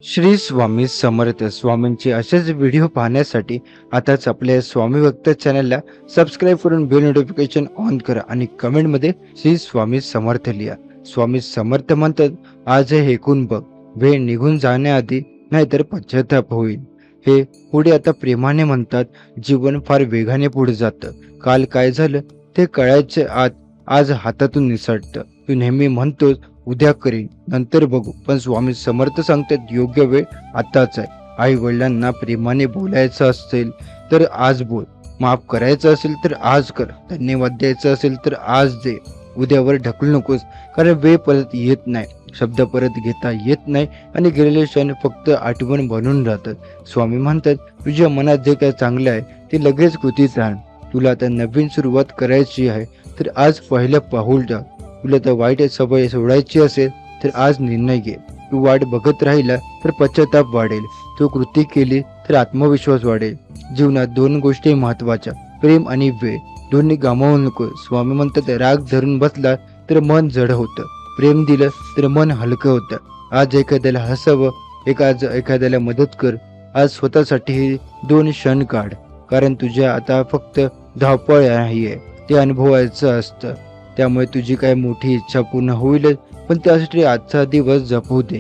श्री स्वामी समर्थ स्वामींचे असेच व्हिडिओ पाहण्यासाठी आताच आपल्या स्वामी भक्त चॅनलला सबस्क्राईब करून बेल नोटिफिकेशन ऑन करा आणि कमेंटमध्ये श्री स्वामी समर्थ लिहा. स्वामी समर्थ म्हणतात, आज हे ऐकून बघ, वेळ निघून जाण्याआधी नाहीतर पश्चाताप होईल. हे पुढे आता प्रेमाने म्हणतात, जीवन फार वेगाने पुढे जातं. काल काय झालं ते कळायचे आज हातातून निसटतं. तू नेहमी म्हणतोस उद्या करीन, नंतर बघू, पण स्वामी समर्थ सांगतात योग्य वेळ आताच आहे. आई वडिलांना प्रेमाने बोलायचं असेल तर आज बोल, माफ करायचं असेल तर आज कर, धन्यवाद द्यायचं असेल तर आज दे. उद्यावर ढकलू नकोस, कारण वेळ परत येत नाही, शब्द परत घेता येत नाही आणि गेलेले क्षण फक्त आठवण बनून राहतात. स्वामी म्हणतात, तुझ्या मनात जे काय चांगलं आहे ते लगेच कृतीत आण. तुला आता नवीन सुरुवात करायची आहे तर आज पहिलं पाऊल टाक. तुला तर वाईट सवय सोडायची असेल तर आज निर्णय घे. तू वाट बघत राहिला तर पश्चाताप वाढेल, तू कृती केली तर आत्मविश्वास वाढेल. जीवनात दोन गोष्टी महत्वाच्या, प्रेम आणि वेळ, दोन्ही गमावू नको. स्वामी म्हणतात, राग धरून बसला तर मन जड होतं, प्रेम दिलं तर मन हलकं होतं. आज एखाद्याला हसावं, एखाद्याला मदत कर. आज स्वतःसाठी 2 क्षण काढ, कारण तुझ्या आता फक्त धावपळ नाहीये, ते अनुभवायचं असतं. त्यामुळे तुझी काय मोठी इच्छा पूर्ण होईलच, पण त्यासाठी आजचा दिवस जपू दे.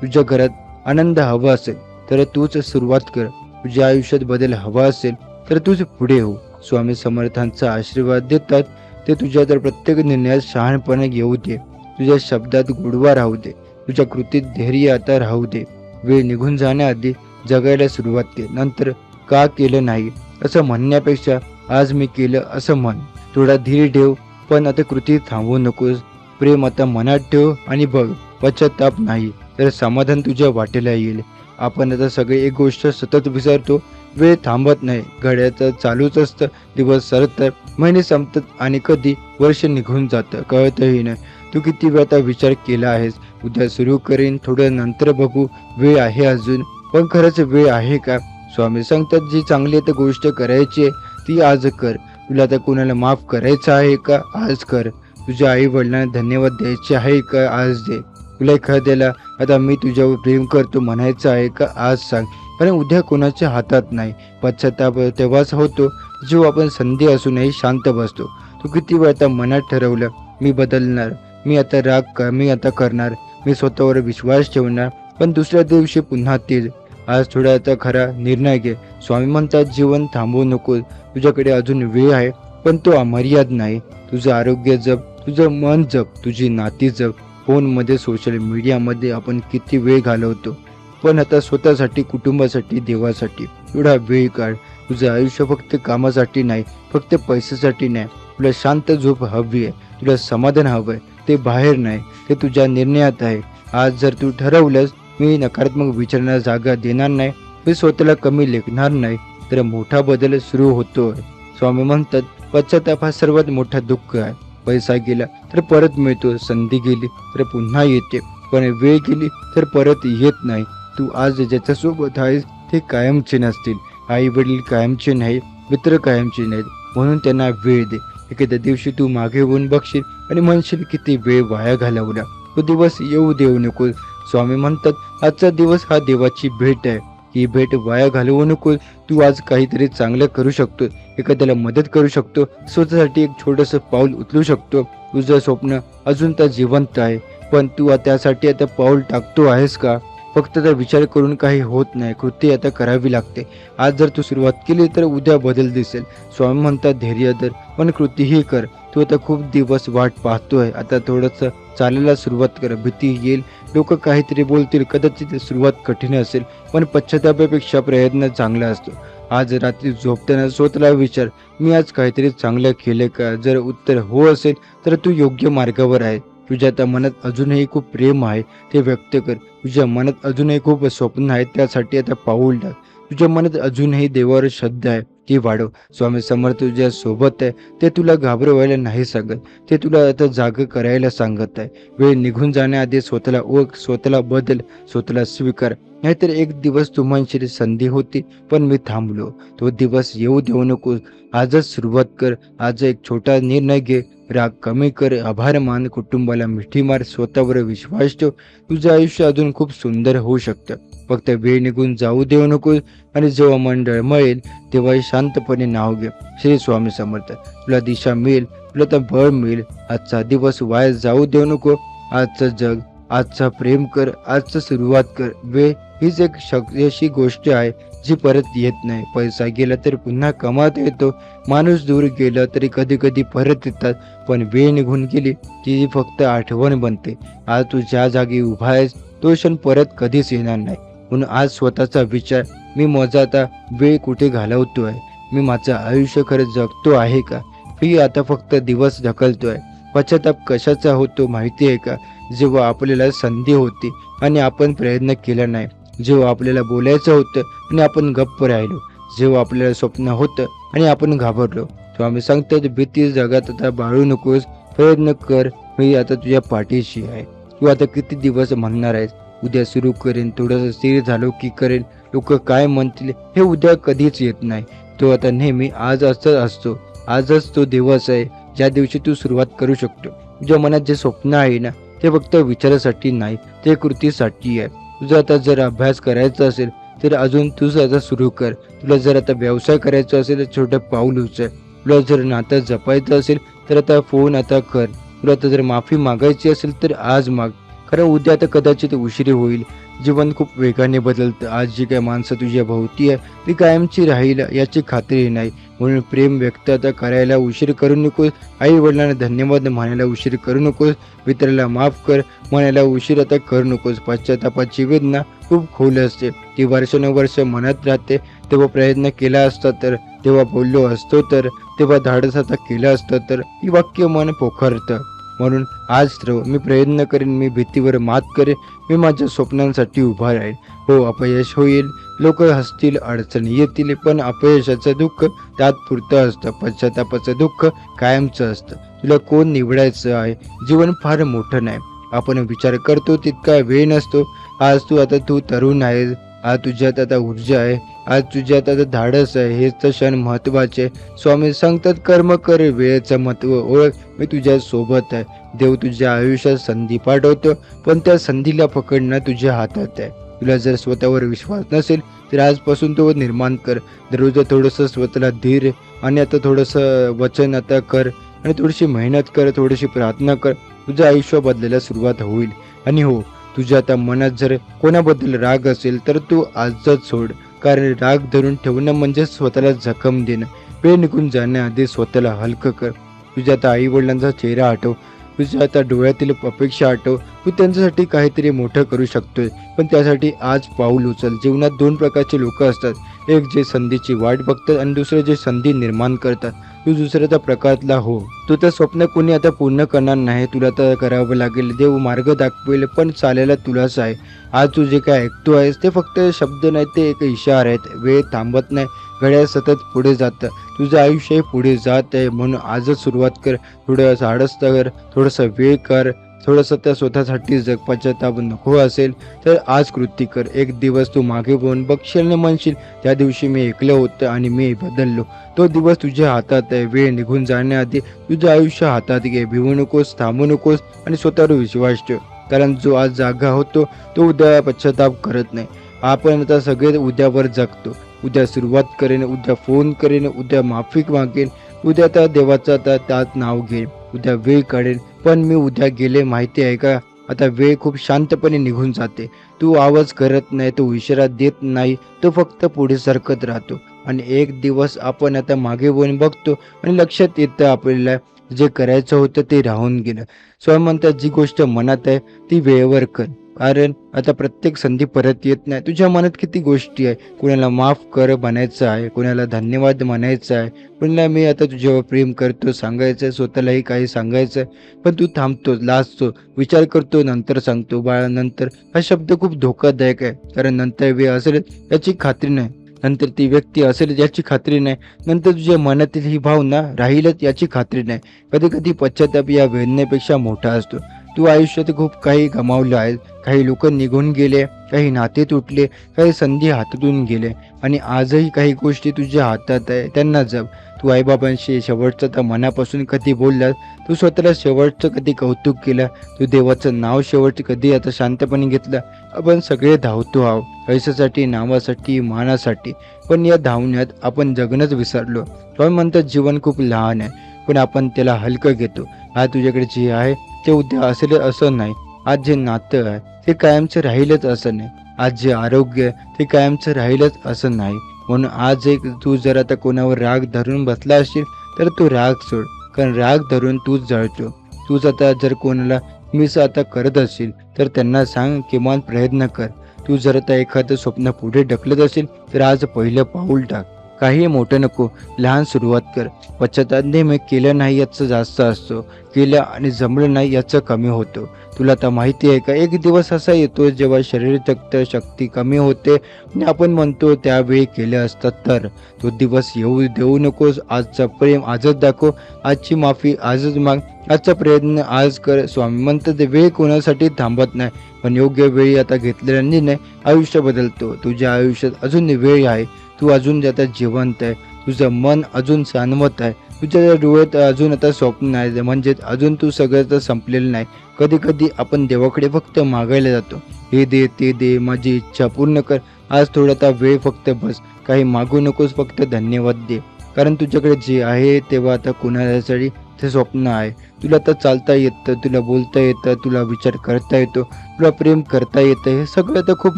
तुझ्या घरात आनंद हवा असेल तर तूच सुरुवात कर. तुझ्या आयुष्यात बदल हवा असेल तर तूच पुढे हो. स्वामी समर्थांचा आशीर्वाद देतात, ते तुझ्या तर प्रत्येक निर्णयात शहाणपणे घेऊ दे. तुझ्या शब्दात गोडवा राहू दे, तुझ्या कृतीत धैर्य आता राहू दे. वेळ निघून जाण्याआधी जगायला सुरुवात कर. नंतर का केलं नाही असं म्हणण्यापेक्षा आज मी केलं असं म्हण. थोडा धीर ठेव, पण आता कृती थांबवू नकोस. प्रेम आता मनात ठेव आणि बघ, पश्चाताप नाही तर समाधान तुझ्या वाटेला येईल. आपण आता सगळे एक गोष्ट सतत विसरतो, वेळ थांबत नाही, घड्याचं चालूच असतं. दिवस सरतात, महिने संपतात आणि कधी वर्ष निघून जातं कळतही नाही. तू किती वेळ आता विचार केला आहेस, उद्या सुरू करीन, थोडं नंतर बघू, वेळ आहे अजून, पण खरंच वेळ आहे का? स्वामी सांगतात, जी चांगली आता गोष्ट करायची आहे ती आज कर. तुला आता कोणाला माफ करायचं आहे का? आज कर. तुझ्या आई वडिलांना धन्यवाद द्यायचे आहे का? आज दे. तुला एखाद्याला आता मी तुझ्यावर प्रेम करतो म्हणायचं आहे का? आज सांग, कारण उद्या कोणाच्या हातात नाही. पश्चाताप तेव्हाच होतो जेव्हा आपण संधी असूनही शांत बसतो. तू किती वेळ आता मनात ठरवलं, मी बदलणार, मी आता राग कमी आता करणार, मी स्वतःवर विश्वास ठेवणार, पण दुसऱ्या दिवशी पुन्हा तेच. आज थोडा आता खरा निर्णय घे. स्वामी म्हणतात, जीवन थांबवू नको. तुझ्याकडे अजून वेळ आहे, पण तो अमर्याद नाही. तुझं आरोग्य जप, तुझं मन जप, तुझी नाती जप. फोनमध्ये, सोशल मीडियामध्ये आपण किती वेळ घालवतो, पण आता स्वतःसाठी, कुटुंबासाठी, देवासाठी थोडा वेळ काढ. तुझं आयुष्य फक्त कामासाठी नाही, फक्त पैशासाठी नाही. तुला शांत झोप हवी आहे, तुला समाधान हवं आहे, ते बाहेर नाही, ते तुझ्या निर्णयात आहे. आज जर तू ठरवलंस, मी नकारात्मक विचारांना जागा देणार नाही, मी स्वतःला कमी लेखणार नाही, तर मोठा बदल सुरू होतोय. स्वामी म्हणतात, पश्चाताप हा सर्वात मोठा दुःख आहे. पैसा गेला तर परत मिळतो, संधी गेली तर पुन्हा येते, पण वेळ गेली तर परत येत नाही. तू आज ज्याच्यासोबत आहेस ते कायमचे नसतील, आई वडील कायमचे नाही, मित्र कायमचे नाहीत, म्हणून त्यांना वेळ दे. एखाद्या दिवशी तू मागे होऊन बघशील आणि म्हणशील किती वेळ वाया घालवला. तो दिवस येऊ देऊ नको. स्वामी म्हणतात, आजचा दिवस हा देवाची भेट आहे, ही भेट वाया घालवू नको. तू आज काहीतरी चांगलं करू शकतो, एखाद्याला मदत करू शकतो, स्वतःसाठी एक छोटंसं पाऊल उचलू शकतो. तुझं स्वप्न अजून तर जिवंत आहे, पण तू त्यासाठी आता पाऊल टाकतो आहेस का? फक्त तर विचार करून काही होत नाही, कृती आता करावी लागते. आज जर तू सुरुवात केली तर उद्या बदल दिसेल. स्वामी म्हणतात, धैर्य धर, पण कृतीही कर. तू आता खूप दिवस वाट पाहतोय, आता थोडंसं चालायला सुरुवात कर. भीती येईल, लोक काहीतरी बोलतील, कदाचित सुरुवात कठीण असेल, पण पश्चातापापेक्षा प्रयत्न चांगला असतो. आज रात्री झोपताना स्वतःला विचार, मी आज काहीतरी चांगलं केलं का? जर उत्तर हो असेल तर तू योग्य मार्गावर आहे. तुझ्या त्या मनात अजूनही खूप प्रेम आहे, ते व्यक्त कर. तुझ्या मनात अजूनही खूप स्वप्न आहेत, त्यासाठी आता पाऊल टाक. तुझ्या मनात अजूनही देवावर श्रद्धा आहे, ती वाढव. स्वामी समर्थ तुझ्या सोबत आहे, ते तुला घाबरवायला नाही सांगत, ते तुला आता जाग करायला सांगत आहे. वेळ निघून जाण्याआधी स्वतःला ओळख, स्वतःला बदल, स्वतःला स्वीकार, नाहीतर एक दिवस तू म्हणशील संधी होती पण मी थांबलो. तो दिवस येऊ देऊ नकोस. आजच सुरुवात कर. आज एक छोटा निर्णय घे. राग कमी कर, आभार मान, कुटुंबाला मिठी मार, स्वतःवर विश्वास ठेव. तुझं आयुष्य अजून खूप सुंदर होऊ शकतं. फक्त वेळ निघून जाऊ देऊ नकोस. आणि जेव्हा मन डळमळेल तेव्हा शांतपणे नाव घे, श्री स्वामी समर्थ. तुला दिशा मिळेल, तुला तर बळ मिळेल. आजचा दिवस वाया जाऊ देऊ नको. आजचं जग, आजचा प्रेम कर, आजचं सुरुवात कर. वेळ हीच एक अशी गोष्ट आहे जी परत येत नाही. पैसा गेला तर पुन्हा कमावता येतो. माणूस दूर गेला तरी कधी कधी परत येतात. पण वेळ निघून गेली ती फक्त आठवण बनते. आज तू ज्या जागी उभा आहेस तो क्षण परत कधीच येणार नाही. म्हणून आज स्वतःचा विचार, मी माझा आता वेळ कुठे घालवतोय? मी माझं आयुष्य खरं जगतो आहे का? मी आता फक्त दिवस ढकलतोय? पश्चाताप कशाचा होतो माहिती आहे का? जेव्हा आपल्याला संधी होती आणि आपण प्रयत्न केला नाही. जेव्हा आपल्याला बोलायचं होतं आणि आपण गप्प राहिलो. जेव्हा आपल्याला स्वप्न होतं आणि आपण घाबरलो. स्वामी सांगतात, भीती जगात आता बाळू नकोस. प्रयत्न कर, मी आता तुझ्या पाठीशी आहे. तू आता किती दिवस म्हणणार आहेस उद्या सुरू करेन, थोडंसं स्थिर झालो की करेन, लोक काय म्हणतील, हे उद्या कधीच येत नाही. तो आता नेहमी आज असतो. आजच तो दिवस आहे ज्या दिवशी तू सुरुवात करू शकतो. तुझ्या मनात जे स्वप्न आहे ना, ते फक्त विचारासाठी नाही, ते कृतीसाठी आहे. तुझा आता जर अभ्यास करायचा असेल तर अजून तुझं आता सुरू कर. तुला जर आता व्यवसाय करायचा असेल तर छोटं पाऊल उचल. तुला जर नातं जपायचं असेल तर आता फोन आता कर. तुला आता जर माफी मागायची असेल तर आज माग. कारण उद्या आता कदाचित उशिरी होईल. जीवन खूप वेगाने बदलतं. आज जी काही माणसं तुझ्या भोवती आहे ती कायमची राहील याची खात्री नाही. म्हणून प्रेम व्यक्त आता करायला उशीर करू नकोस. आई वडिलांना धन्यवाद म्हणायला उशीर करू नकोस. मित्राला माफ कर म्हणायला उशीर आता करू नकोस. पश्चातापाची वेदना खूप खोल असते. ती वर्षानुवर्ष मनात राहते. तेव्हा प्रयत्न केला असता तर, तेव्हा बोललो असतो तर, तेव्हा धाडस आता केलं असतं तर, ही वाक्य मन पोखरतं. म्हणून आज ठरव, मी प्रयत्न करेन, मी भीतीवर मात करेन, मी माझ्या स्वप्नांसाठी उभा राहील. हो, अपयश होईल, लोक हसतील, अडचणी येतील, पण अपयशाचं दुःख तात्पुरतं असतं. पश्चातापाचं दुःख कायमचं असतं. तुला कोण निवडायचं आहे? जीवन फार मोठं नाही. आपण विचार करतो तितका वेळ नसतो. आज तू तरुण आहेस. आज तुझ्यात आता ऊर्जा आहे. आज तुझ्यात आता धाडस आहे. हेच तर क्षण महत्वाचे. स्वामी सांगतात, कर्म कर, वेळेचं महत्व ओळख, मी तुझ्या सोबत आहे. देव तुझ्या आयुष्यात संधी पाठवतो, पण त्या संधीला पकडणं तुझ्या हातात आहे. तुला जर स्वतःवर विश्वास नसेल तर आजपासून तो निर्माण कर. दररोज थोडंसं स्वतःला धीर आणि आता थोडंसं वचन आता कर आणि थोडीशी मेहनत कर, थोडीशी प्रार्थना कर. तुझं आयुष्य बदलायला सुरुवात होईल. आणि हो, तुझ्या आता मनात जर कोणाबद्दल राग असेल तर तू आजच सोड. कारण राग धरून ठेवणं म्हणजे स्वतःला जखम देणं. वेळ निघून जाण्याआधी स्वतःला हलकं कर. तुझ्या आता आई वडिलांचा चेहरा आठव. तुझ्या आता डोळ्यातील अपेक्षा आठव. तू त्यांच्यासाठी काहीतरी मोठं करू शकतोय, पण त्यासाठी आज पाऊल उचल. जीवनात दोन प्रकारचे लोक असतात. एक जे संधीची वाट बघतात आणि दुसरे जे संधी निर्माण करतात. तू दुसऱ्या त्या प्रकारातला हो. तुझं स्वप्न कोणी आता पूर्ण करणार नाही, तुला तर करावं लागेल. देव मार्ग दाखवेल, पण चालायला तुलाच आहे. आज तू जे काय ऐकतो आहेस ते फक्त शब्द नाही, ते एक इशारा आहेत. वेळ थांबत नाही, घड्याळ सतत पुढे जातं. तुझं आयुष्य पुढे जात आहे, म्हणून आजच सुरुवात कर. थोडं धाडस कर, थोडंसं वेळ कर, थोडंसं त्या स्वतःसाठी जग. पश्चाताप नको असेल तर आज कृती कर. एक दिवस तू मागे वळून बघशील आणि म्हणशील, त्या दिवशी मी ऐकलं होतं आणि मी बदललो. तो दिवस तुझ्या हातात आहे. वेळ निघून जाण्याआधी तुझं आयुष्य हातात घे. भिवू नकोस, थांबू नकोस आणि स्वतःवर विश्वास ठेव. कारण जो आज जागा होतो तो उद्या पश्चाताप करत नाही. आपण आता सगळे उद्यावर जगतो. उद्या सुरुवात करेन, उद्या फोन करेन, उद्या माफी मागेन, उद्या त्या देवाचं आता त्यात नाव घेईन, उद्या वेळ काढेन. पण मी उद्या गेले माहिती आहे का? आता वेळ खूप शांतपणे निघून जाते. तू आवाज करत नाही, तो इशारा देत नाही, तो फक्त पुढे सरकत राहतो. आणि एक दिवस आपण आता मागे वळून बघतो आणि लक्षात येतं आपल्याला जे करायचं होतं ते राहून गेलं. स्वामी म्हणतात, जी गोष्ट मनात आहे ती वेळेवर कर. कारण आता प्रत्येक संधी परत येत नाही. तुझ्या मनात किती गोष्टी आहे. कुणाला माफ कर म्हणायचं आहे, कुणाला धन्यवाद म्हणायचं आहे, कुणाला मी आता तुझ्यावर प्रेम करतो सांगायचं आहे, स्वतःलाही काही सांगायचं आहे. पण तू थांबतो, लाजतो, विचार करतो, नंतर सांगतो. बाळा, नंतर हा शब्द खूप धोकादायक आहे. कारण नंतर वेळ असेल याची खात्री नाही, नंतर ती व्यक्ती असेल याची खात्री नाही, नंतर तुझ्या मनातील ही भावना राहीलच याची खात्री नाही. कधी कधी पश्चाताप या वेदनेपेक्षा मोठा असतो. तू आयुष्यात खूप काही गमावलं आहे. काही लोक निघून गेले, काही नाते तुटले, काही संधी हातातून गेले आणि आजही काही गोष्टी तुझ्या हातात आहे, त्यांना जप. तू आईबाबांशी शेवटचं तर मनापासून कधी बोललास? तू स्वतःला शेवटचं कधी कौतुक केलं? तू देवाचं नाव शेवट कधी आता शांतपणे घेतलं? आपण सगळे धावतो आहोत पैशासाठी, नावासाठी, मानासाठी, पण या धावण्यात आपण जगणंच विसरलो. पण म्हणतात जीवन खूप लहान आहे, पण आपण त्याला हलकं घेतो. आज तुझ्याकडे जे आहे ते उद्या असेल असं नाही. आज जे नातं आहे ते कायमचं राहीलच असं नाही. आज जे आरोग्य आहे ते कायमचं राहीलच असं नाही. म्हणून आज एक तू जर आता कोणावर राग धरून बसला असशील तर तू राग सोड, कारण राग धरून तूच जळतो. तूच आता जर कोणाला मिस आता करत असशील तर त्यांना सांग, किमान प्रयत्न कर. तू जर आता एखादं स्वप्न पुढे ढकलत असेल तर आज पहिलं पाऊल टाक. काही मोठं नको, लहान सुरुवात कर. पश्चाताप नेहमी केलं नाही याचं जास्त असतो, केलं आणि जमलं नाही याचं कमी होतं. तुला तर माहिती आहे का, एक दिवस असा येतो जेव्हा शरीर थकतं, शक्ती कमी होते आणि आपण म्हणतो त्यावेळी केलं असतं तर. तो दिवस येऊ देऊ नकोस. आजचं प्रेम आजच दाखव, आजची माफी आजच माग, आजचा प्रयत्न आज कर. स्वामी म्हणतात वेळ कोणासाठी थांबत नाही, पण योग्य वेळी आता घेतलेला निर्णय आयुष्य बदलतो. तुझ्या आयुष्यात अजून वेळ आहे, तू अजून आता जिवंत आहे, तुझं मन अजून जाणवत आहे, तुझ्या डोळ्यात अजून आता स्वप्न आहे, म्हणजे अजून तू सगळं तर संपलेलं नाही. कधी कधी आपण देवाकडे फक्त मागायला जातो, हे दे ते दे, माझी इच्छा पूर्ण कर. आज थोडा वेळ फक्त बस, काही मागू नकोस, फक्त धन्यवाद दे. कारण तुझ्याकडे जे आहे तेव्हा आता कुणासाठी ते स्वप्न आहे. तुला आता चालता येतं, तुला बोलता येतं, तुला विचार करता येतो, तुला प्रेम करता येतं, हे सगळं तर खूप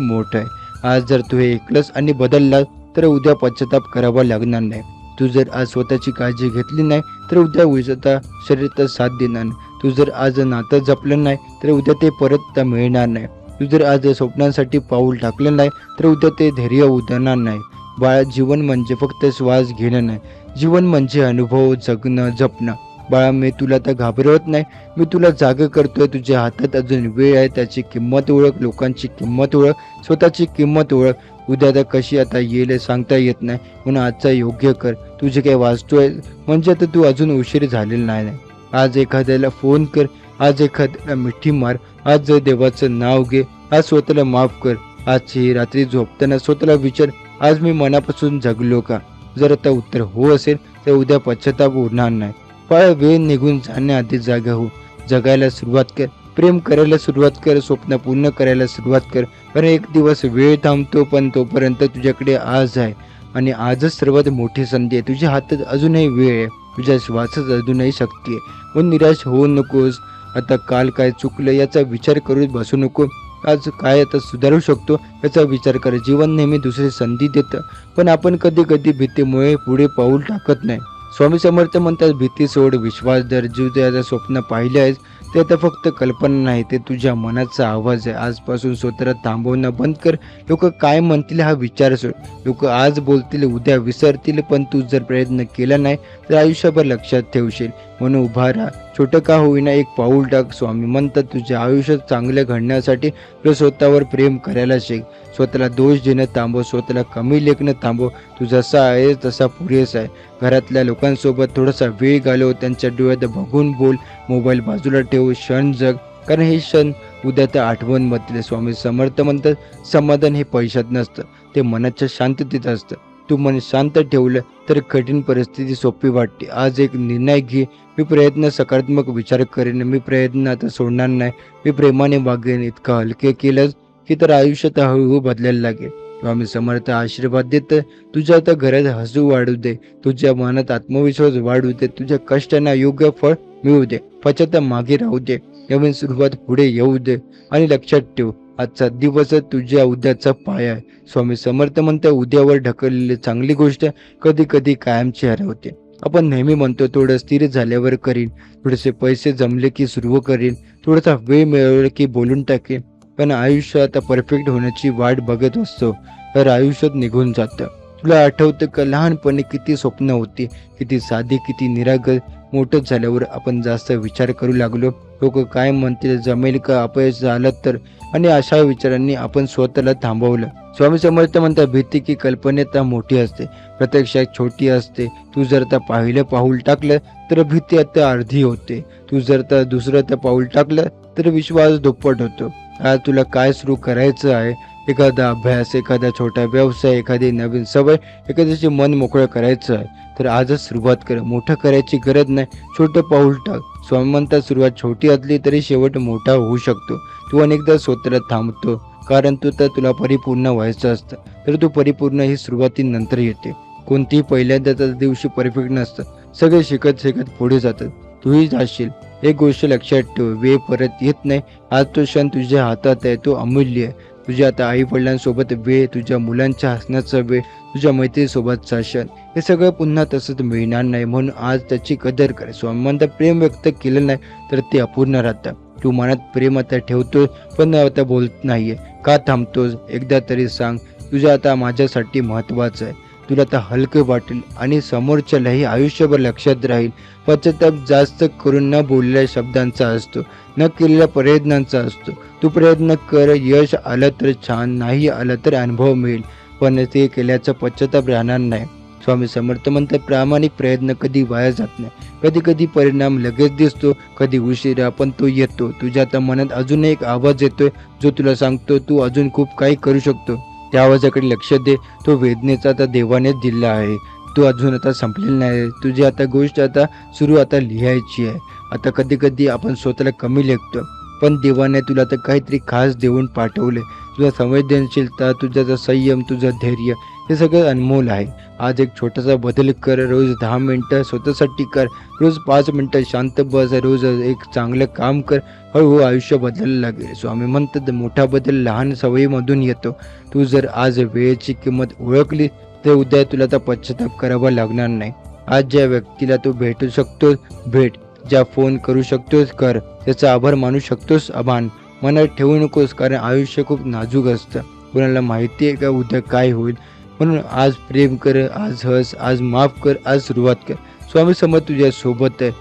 मोठं आहे. आज जर तू हे ऐकलंस आणि बदललास तर उद्या पश्चाताप करावा लागणार नाही. तू जर आज स्वतःची काळजी घेतली नाही तर उद्या स्वतः शरीरात साथ देणार नाही. तू जर आज नातं जपलं नाही तर उद्या ते परत मिळणार नाही. तू जर आज स्वप्नांसाठी पाऊल टाकलं नाही तर उद्या ते धैर्य उतरणार नाही. बाळा, जीवन म्हणजे फक्त श्वास घेणं नाही, जीवन म्हणजे अनुभव जगणं, जपणं. बाळा, मी तुला तर घाबरवत नाही, मी तुला जागं करतोय. तुझ्या हातात अजून वेळ आहे. त्याची किंमत ओळख, लोकांची किंमत ओळख, स्वतःची किंमत ओळख. उद्या आता कशी आता येईल सांगता येत नाही, म्हणून आजचा योग्य कर. तुझे काही वाचतोय म्हणजे आता तू अजून उशीर झालेला नाही. आज एखाद्याला फोन कर, आज एखाद्याला मिठी मार, आज देवाचं नाव घे, आज स्वतःला माफ कर. आजची रात्री झोपताना स्वतःला विचार, आज मी मनापासून जगलो का? जर आता उत्तर हो असेल तर उद्या पश्चाताप होणार नाही. पण वेळ निघून जाण्याआधी जागा हो, जगायला सुरुवात कर, प्रेम करायला सुरुवात कर, स्वप्न पूर्ण करायला सुरुवात कर. कारण एक दिवस वेळ थांबतो, पण तोपर्यंत तुझ्याकडे आज आहे आणि आजच सर्वात मोठी संधी आहे. तुझ्या हातात अजूनही वेळ आहे, तुझ्या श्वासात अजूनही शक्ती आहे. म्हणून निराश होऊ नकोस. आता काल काय चुकलं याचा विचार करून बसू नको. आज काय आता सुधारू शकतो याचा विचार कर. जीवन नेहमी दुसरी संधी देतं, पण आपण कधी कधी भीतीमुळे पुढे पाऊल टाकत नाही. स्वामी समर्थ म्हणतात, भीती सोड, विश्वास धर. जे स्वप्न पाहिले आहेस ते आता फक्त कल्पना नाही, ते तुझ्या मनाचा आवाज आहे. आजपासून स्वतःला थांबवणं बंद कर. लोक काय म्हणतील हा विचार सोड. लोक आज बोलतील, उद्या विसरतील, पण तू जर प्रयत्न केला नाही तर आयुष्यभर लक्षात ठेवशील. म्हणून उभा राहा, छोटं का होईना एक पाऊल टाक. स्वामी म्हणतात, तुझ्या आयुष्यात चांगलं घडण्यासाठी तुला स्वतःवर प्रेम करायला शिक. स्वतःला दोष देणं थांबव, स्वतःला कमी लेखणं थांबव. तू जसा आहे तसा पुरेसा आहे. घरातल्या लोकांसोबत थोडासा वेळ घालव, त्यांच्या डोळ्यात बघून बोल, मोबाईल बाजूला ठेव, क्षण जग, कारण हे क्षण उद्या त्या आठवणमधले. स्वामी समर्थ म्हणतात, समाधान हे पैशात नसतं, ते मनाच्या शांततेत असतं. तू मन शांत ठेवलं तर कठीण परिस्थिती सोपी वाटते. आज एक निर्णय घे, मी प्रयत्न सकारात्मक विचार करेन, मी प्रयत्न आता सोडणार नाही, मी प्रेमाने वागेन. इतकं हलके केलंच की तर आयुष्यात हळूहळू बदलायला लागेल. स्वामी समर्थ आशीर्वाद देत, तुझ्या आता घरात हसू वाढू दे, तुझ्या मनात आत्मविश्वास वाढू दे, तुझ्या कष्टांना योग्य फळ मिळू दे, पश्चाताप मागे राहू दे, नवीन सुरुवात पुढे येऊ दे. आणि लक्षात ठेव, आजचा दिवस तुझ्या उद्याचा पाया आहे. स्वामी समर्थ म्हणतात, उद्यावर ढकललेली चांगली गोष्ट कधी कधी कायमची हरवते. आपण नेहमी म्हणतो थोडं स्थिर झाल्यावर करीन, थोडेसे पैसे जमले की सुरू करीन, थोडासा वेळ मिळवला की बोलून टाकेन. पण आयुष्य आता परफेक्ट होण्याची वाट बघत असतो तर आयुष्यात निघून जातं. तुला आठवतं का लहानपणी किती स्वप्न होती, किती साधी, किती निरागस. मोठं झाल्यावर आपण जास्त विचार करू लागलो, लोक काय म्हणतील, जमेल का, अपयश झालं तर, आणि अशा विचारांनी आपण स्वतःला थांबवलं. स्वामी समर्थ म्हणतात, भीती की कल्पनेत मोठी असते, प्रत्यक्षात छोटी असते. तू जर आता पहिलं पाऊल टाकलं तर भीती आता अर्धी होते. तू जर त्या दुसरं त्या पाऊल टाकलं तर विश्वास दुप्पट होतो. आज तुला काय सुरू करायचं आहे? एखादा अभ्यास, एखादा छोटा व्यवसाय, एखादी नवीन सवय, एखाद्याचे मन मोकळं करायचं आहे तर आजच सुरुवात कर. मोठं करायची गरज नाही, छोटं पाऊल टाक. स्वामी म्हणतात सुरुवात छोटी असली तरी शेवट मोठा होऊ शकतो. तू अनेकदा स्वतःला थांबतो कारण तुला परिपूर्ण व्हायचं असतं, तर तू परिपूर्ण ही सुरुवातीनंतर येते. कोणतीही पहिल्यांदाच्या दिवशी परफेक्ट नसतं. सगळे शिकत शिकत पुढे जातात. तूही जाशील. एक गोष्ट लक्षात ठेव, वेळ परत येत नाही. आज तो क्षण तुझ्या हातात आहे, तो अमूल्य आहे. तुझ्या आता आई वडिलांसोबत वेळ, तुझ्या मुलांच्या हसण्याचा वेळ, तुझ्या मैत्रिणीसोबतचा क्षण, हे सगळं पुन्हा तसंच मिळणार नाही. म्हणून आज त्याची कदर कर. स्वामी म्हणतात प्रेम व्यक्त केलं नाही तर ते अपूर्ण राहतं. तू मनात प्रेम आता ठेवतोय पण आता बोलत नाहीये. का थांबतोस? एकदा तरी सांग, तुझं आता माझ्यासाठी महत्वाचं आहे. तुला आता हलकं वाटेल आणि समोरच्यालाही आयुष्यभर लक्षात राहील. पश्चाताप जास्त करून न बोललेल्या शब्दांचा असतो, न केलेल्या प्रयत्नांचा असतो. तू प्रयत्न कर, यश आलं तर छान, नाही आलं तर अनुभव मिळेल, पण ते केल्याचा पश्चाताप राहणार नाही. स्वामी समर्थ म्हणतात प्रामाणिक प्रयत्न कधी वाया जात नाही. कधी कधी परिणाम लगेच दिसतो, कधी उशिरा, पण तो येतो. तुझ्या आता मनात अजून एक आवाज येतोय जो तुला सांगतो तू अजून खूप काही करू शकतो. त्या आवाजाकडे लक्ष दे. तो वेदनेचा आता देवानेच दिला आहे. तू अजून आता संपलेला नाही. तुझी आता गोष्ट आता सुरू आता लिहायची आहे. आता कधी कधी आपण स्वतःला कमी लेखतो, पण देवाने तुला तर काहीतरी खास देऊन पाठवले. तुझा संवेदनशीलता, तुझा संयम, तुझं धैर्य, हे सगळं अनमोल आहे. आज एक छोटासा बदल कर. रोज 10 मिनिटं स्वतःसाठी कर. रोज 5 मिनिटं शांत बस. रोज एक चांगलं काम कर. हळूहळू आयुष्य बदलायला लागेल. स्वामी म्हणतात मोठा बदल लहान सवयीमधून येतो. तू जर आज वेळेची किंमत ओळखली तर उद्या तुला तर पश्चाताप करावा लागणार नाही. आज ज्या व्यक्तीला तू भेटू शकतोस भेट, ज्या फोन करू शकतोस कर, त्याचा आभार मानू शकतोस अभान. मनात ठेवू नकोस, कारण आयुष्य खूप नाजूक असतं. कोणाला माहिती आहे का उद्या काय होईल? म्हणून आज प्रेम कर, आज हस, आज माफ कर, आज सुरुवात कर. स्वामी समर्थ तुझ्या सोबत आहे.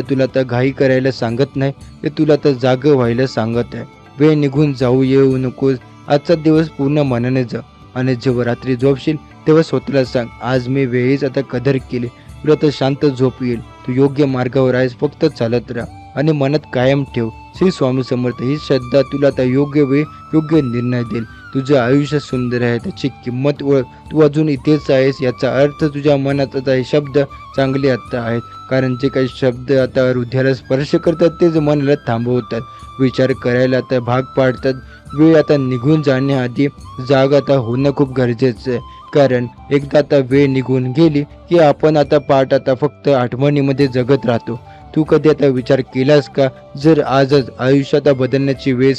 तुला आता घाई करायला सांगत नाही, ते तुला आता जागं व्हायला सांगत आहे. वेळ निघून जाऊ येऊ नकोस. आजचा दिवस पूर्ण मनाने जा आणि जेव्हा रात्री झोपशील तेव्हा स्वतःला सांग आज मी वेळीच आता कदर केली. तुला तर शांत झोप येईल. तू योग्य मार्गावर आहेस, फक्त चालत राहा आणि मनात कायम ठेव श्री स्वामी समर्थ. ही श्रद्धा तुला आता योग्य वेळ योग्य निर्णय देईल. तुझं आयुष्य सुंदर आहे, त्याची किंमत ओळख. तू अजून इथेच आहेस याचा अर्थ तुझ्या मनात आता हे शब्द चांगले आता आहेत, कारण जे काही शब्द आता हृदयाला स्पर्श करतात तेच मनाला थांबवतात, विचार करायला आता भाग पाडतात. वेळ आता निघून जाण्याआधी जाग आता होणं खूप गरजेचं आहे, कारण एकदा आता वेळ निघून गेली की आपण आता आता फक्त आठवणीमध्ये जगत राहतो. तू कधी आता विचार केलास का, जर आजच आयुष्यात बदलण्याची वेळ